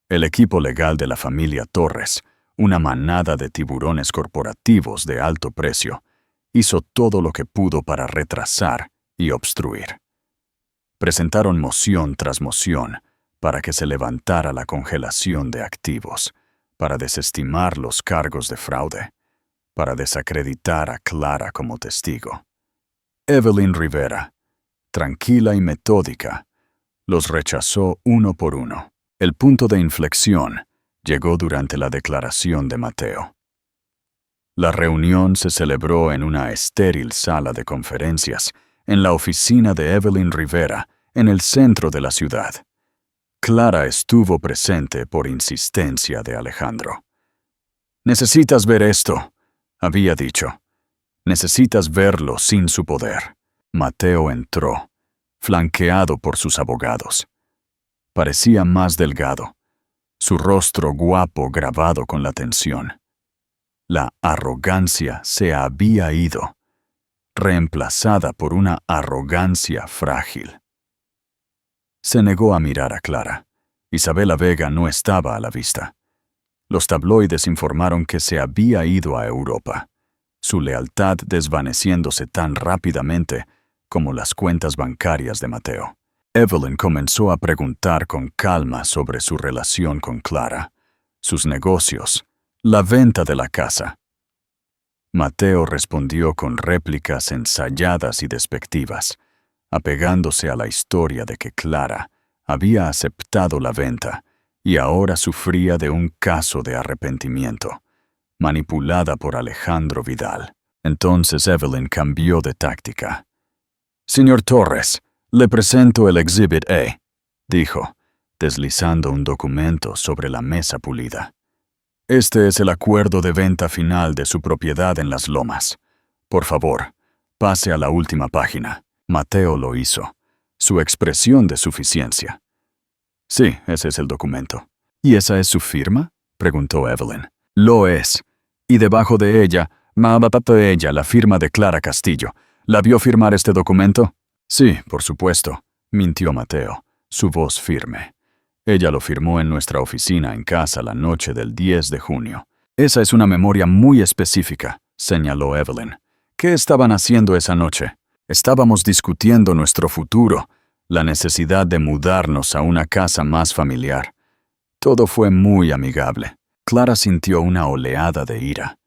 El equipo legal de la familia Torres, una manada de tiburones corporativos de alto precio, hizo todo lo que pudo para retrasar y obstruir. Presentaron moción tras moción para que se levantara la congelación de activos, para desestimar los cargos de fraude, para desacreditar a Clara como testigo. Evelyn Rivera, tranquila y metódica, los rechazó uno por uno. El punto de inflexión llegó durante la declaración de Mateo. La reunión se celebró en una estéril sala de conferencias en la oficina de Evelyn Rivera, en el centro de la ciudad. Clara estuvo presente por insistencia de Alejandro. «Necesitas ver esto», había dicho. «Necesitas verlo sin su poder». Mateo entró, flanqueado por sus abogados. Parecía más delgado, su rostro guapo grabado con la tensión. La arrogancia se había ido, reemplazada por una arrogancia frágil. Se negó a mirar a Clara. Isabela Vega no estaba a la vista. Los tabloides informaron que se había ido a Europa, su lealtad desvaneciéndose tan rápidamente como las cuentas bancarias de Mateo. Evelyn comenzó a preguntar con calma sobre su relación con Clara, sus negocios, la venta de la casa. Mateo respondió con réplicas ensayadas y despectivas, apegándose a la historia de que Clara había aceptado la venta y ahora sufría de un caso de arrepentimiento, manipulada por Alejandro Vidal. Entonces Evelyn cambió de táctica. «Señor Torres, le presento el Exhibit A», dijo, deslizando un documento sobre la mesa pulida. «Este es el acuerdo de venta final de su propiedad en Las Lomas. Por favor, pase a la última página». Mateo lo hizo, su expresión de suficiencia. Sí, ese es el documento. ¿Y esa es su firma?, preguntó Evelyn. Lo es. Y debajo de ella, la firma de Clara Castillo. ¿La vio firmar este documento? Sí, por supuesto, mintió Mateo, su voz firme. Ella lo firmó en nuestra oficina en casa la noche del 10 de junio. Esa es una memoria muy específica, señaló Evelyn. ¿Qué estaban haciendo esa noche? Estábamos discutiendo nuestro futuro, la necesidad de mudarnos a una casa más familiar. Todo fue muy amigable. Clara sintió una oleada de ira.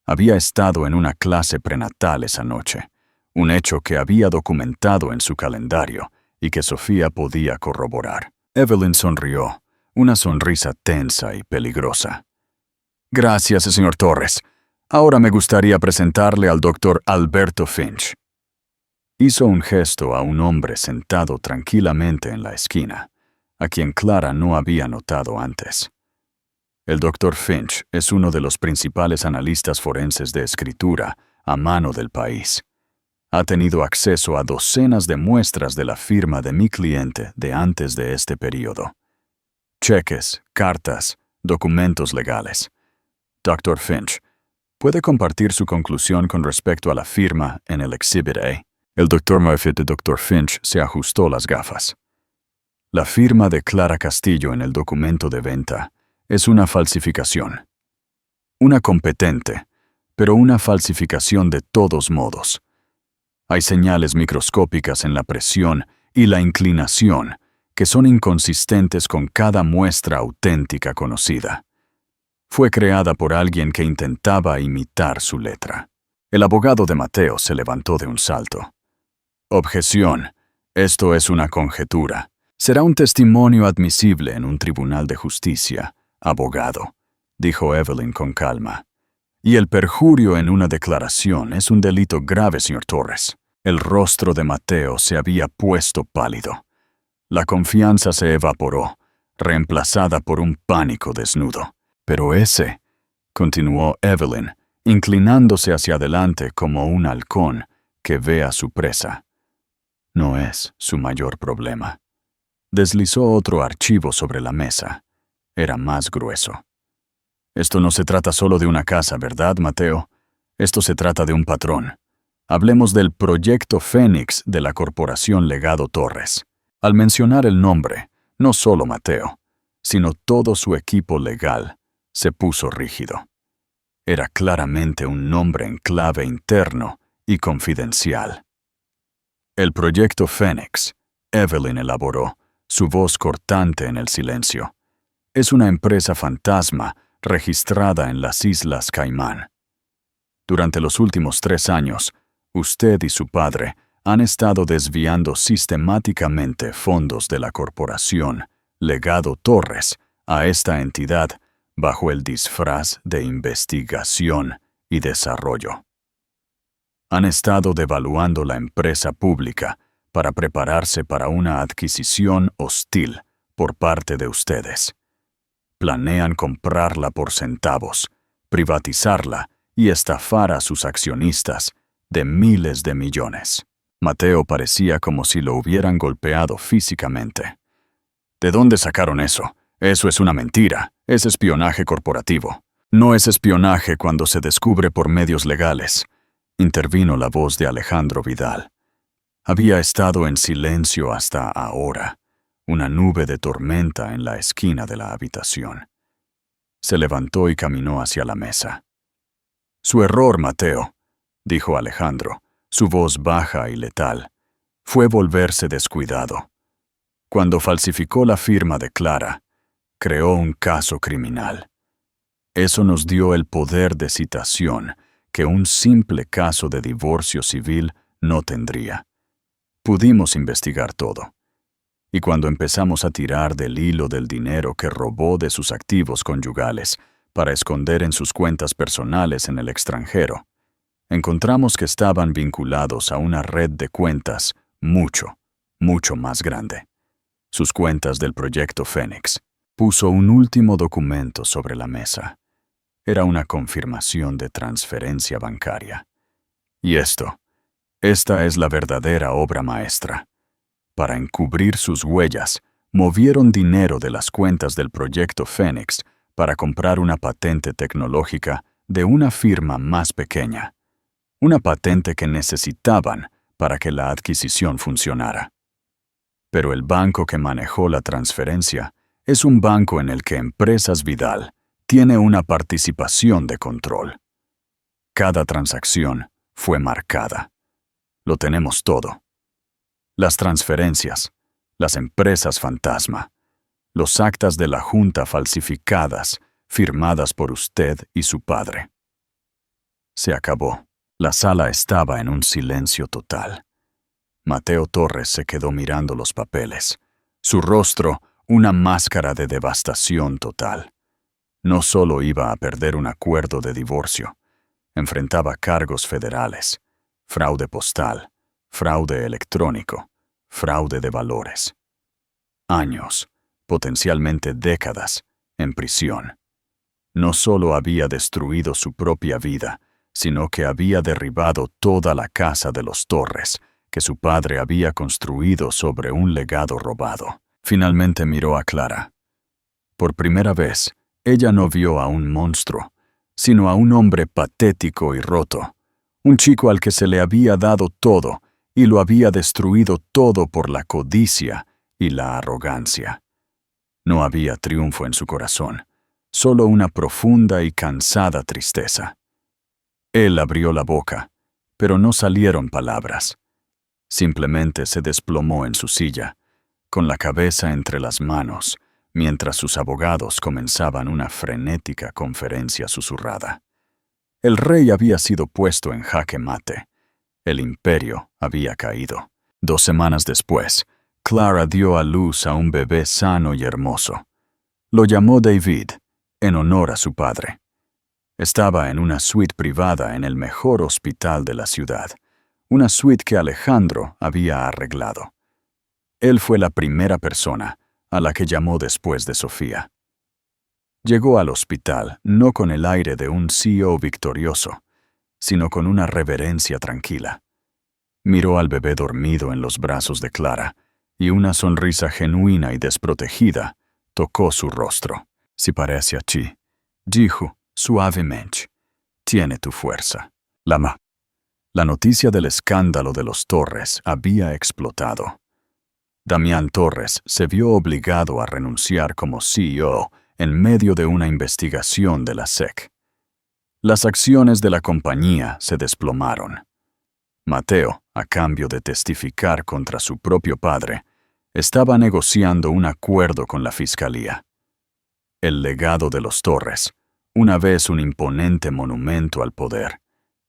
Había estado en una clase prenatal esa noche, un hecho que había documentado en su calendario y que Sofía podía corroborar. Evelyn sonrió, una sonrisa tensa y peligrosa. Gracias, señor Torres. Ahora me gustaría presentarle al doctor Alberto Finch. Hizo un gesto a un hombre sentado tranquilamente en la esquina, a quien Clara no había notado antes. El doctor Finch es uno de los principales analistas forenses de escritura a mano del país. Ha tenido acceso a docenas de muestras de la firma de mi cliente de antes de este periodo. Cheques, cartas, documentos legales. Dr. Finch, ¿puede compartir su conclusión con respecto a la firma en el Exhibit A? El Dr. Murphy de Dr. Finch se ajustó las gafas. La firma de Clara Castillo en el documento de venta es una falsificación. Una competente, pero una falsificación de todos modos. Hay señales microscópicas en la presión y la inclinación que son inconsistentes con cada muestra auténtica conocida. Fue creada por alguien que intentaba imitar su letra. El abogado de Mateo se levantó de un salto. Objeción. Esto es una conjetura. Será un testimonio admisible en un tribunal de justicia, abogado, dijo Evelyn con calma. Y el perjurio en una declaración es un delito grave, señor Torres. El rostro de Mateo se había puesto pálido. La confianza se evaporó, reemplazada por un pánico desnudo. Pero ese, continuó Evelyn, inclinándose hacia adelante como un halcón que ve a su presa, no es su mayor problema. Deslizó otro archivo sobre la mesa. Era más grueso. Esto no se trata solo de una casa, ¿verdad, Mateo? Esto se trata de un patrón. Hablemos del Proyecto Fénix de la Corporación Legado Torres. Al mencionar el nombre, no solo Mateo, sino todo su equipo legal, se puso rígido. Era claramente un nombre en clave interno y confidencial. El Proyecto Fénix, Evelyn elaboró, su voz cortante en el silencio. Es una empresa fantasma registrada en las Islas Caimán. Durante los últimos 3 años, usted y su padre han estado desviando sistemáticamente fondos de la corporación Legado Torres a esta entidad bajo el disfraz de investigación y desarrollo. Han estado devaluando la empresa pública para prepararse para una adquisición hostil por parte de ustedes. Planean comprarla por centavos, privatizarla y estafar a sus accionistas de miles de millones. Mateo parecía como si lo hubieran golpeado físicamente. ¿De dónde sacaron eso? Eso es una mentira. Es espionaje corporativo. No es espionaje cuando se descubre por medios legales, intervino la voz de Alejandro Vidal. Había estado en silencio hasta ahora, una nube de tormenta en la esquina de la habitación. Se levantó y caminó hacia la mesa. Su error, Mateo, dijo Alejandro, su voz baja y letal, fue volverse descuidado. Cuando falsificó la firma de Clara, creó un caso criminal. Eso nos dio el poder de citación que un simple caso de divorcio civil no tendría. Pudimos investigar todo. Y cuando empezamos a tirar del hilo del dinero que robó de sus activos conyugales para esconder en sus cuentas personales en el extranjero, encontramos que estaban vinculados a una red de cuentas mucho más grande. Sus cuentas del Proyecto Fénix. Puso un último documento sobre la mesa. Era una confirmación de transferencia bancaria. Y esta es la verdadera obra maestra. Para encubrir sus huellas, movieron dinero de las cuentas del proyecto Fénix para comprar una patente tecnológica de una firma más pequeña, una patente que necesitaban para que la adquisición funcionara. Pero el banco que manejó la transferencia es un banco en el que Empresas Vidal tiene una participación de control. Cada transacción fue marcada. Lo tenemos todo. Las transferencias, las empresas fantasma, los actas de la Junta falsificadas, firmadas por usted y su padre. Se acabó. La sala estaba en un silencio total. Mateo Torres se quedó mirando los papeles. Su rostro, una máscara de devastación total. No solo iba a perder un acuerdo de divorcio, enfrentaba cargos federales, fraude postal, fraude electrónico, fraude de valores. Años, potencialmente décadas, en prisión. No solo había destruido su propia vida, sino que había derribado toda la casa de los Torres, que su padre había construido sobre un legado robado. Finalmente miró a Clara. Por primera vez, ella no vio a un monstruo, sino a un hombre patético y roto, un chico al que se le había dado todo y lo había destruido todo por la codicia y la arrogancia. No había triunfo en su corazón, solo una profunda y cansada tristeza. Él abrió la boca, pero no salieron palabras. Simplemente se desplomó en su silla, con la cabeza entre las manos, mientras sus abogados comenzaban una frenética conferencia susurrada. El rey había sido puesto en jaque mate. El imperio había caído. 2 semanas después, Clara dio a luz a un bebé sano y hermoso. Lo llamó David, en honor a su padre. Estaba en una suite privada en el mejor hospital de la ciudad, una suite que Alejandro había arreglado. Él fue la primera persona a la que llamó después de Sofía. Llegó al hospital no con el aire de un CEO victorioso, sino con una reverencia tranquila. Miró al bebé dormido en los brazos de Clara, y una sonrisa genuina y desprotegida tocó su rostro. «Si parece a ti», dijo suavemente, «tiene tu fuerza». La noticia del escándalo de los Torres había explotado. Damián Torres se vio obligado a renunciar como CEO en medio de una investigación de la SEC. Las acciones de la compañía se desplomaron. Mateo, a cambio de testificar contra su propio padre, estaba negociando un acuerdo con la fiscalía. El legado de los Torres, una vez un imponente monumento al poder,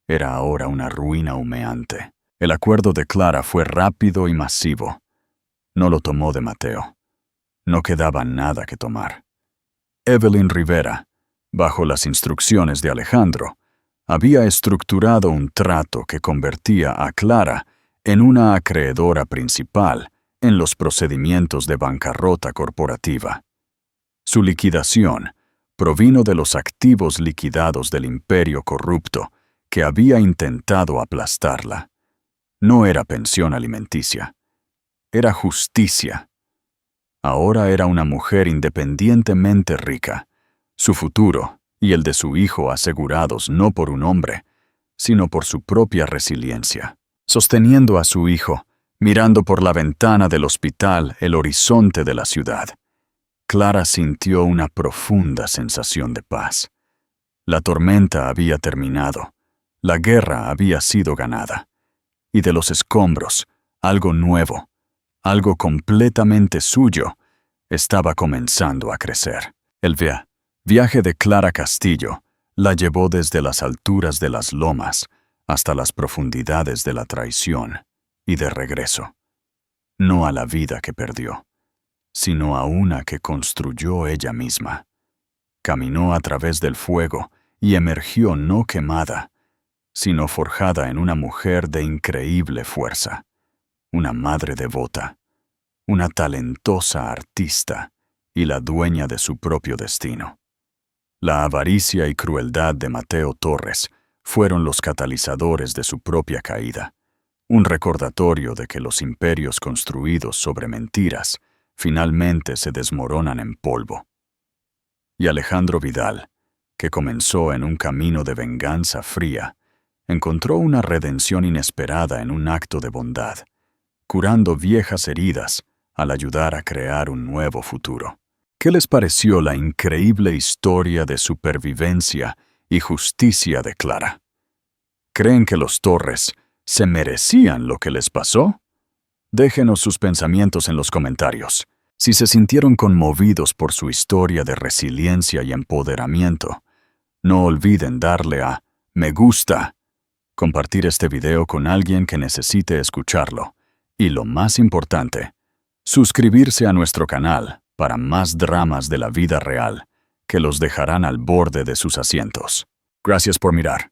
era ahora una ruina humeante. El acuerdo de Clara fue rápido y masivo. No lo tomó de Mateo. No quedaba nada que tomar. Evelyn Rivera, bajo las instrucciones de Alejandro, había estructurado un trato que convertía a Clara en una acreedora principal en los procedimientos de bancarrota corporativa. Su liquidación provino de los activos liquidados del imperio corrupto que había intentado aplastarla. No era pensión alimenticia. Era justicia. Ahora era una mujer independientemente rica, su futuro y el de su hijo asegurados no por un hombre, sino por su propia resiliencia. Sosteniendo a su hijo, mirando por la ventana del hospital el horizonte de la ciudad, Clara sintió una profunda sensación de paz. La tormenta había terminado, la guerra había sido ganada, y de los escombros, algo nuevo, algo completamente suyo, estaba comenzando a crecer. El viaje de Clara Castillo la llevó desde las alturas de las lomas hasta las profundidades de la traición y de regreso. No a la vida que perdió, sino a una que construyó ella misma. Caminó a través del fuego y emergió no quemada, sino forjada en una mujer de increíble fuerza, una madre devota, una talentosa artista y la dueña de su propio destino. La avaricia y crueldad de Mateo Torres fueron los catalizadores de su propia caída, Un recordatorio de que los imperios construidos sobre mentiras finalmente se desmoronan en polvo. Y Alejandro Vidal, que comenzó en un camino de venganza fría, encontró una redención inesperada en un acto de bondad, curando viejas heridas al ayudar a crear un nuevo futuro. ¿Qué les pareció la increíble historia de supervivencia y justicia de Clara? ¿Creen que los Torres se merecían lo que les pasó? Déjenos sus pensamientos en los comentarios. Si se sintieron conmovidos por su historia de resiliencia y empoderamiento, no olviden darle a me gusta, compartir este video con alguien que necesite escucharlo y, lo más importante, suscribirse a nuestro canal para más dramas de la vida real que los dejarán al borde de sus asientos. Gracias por mirar.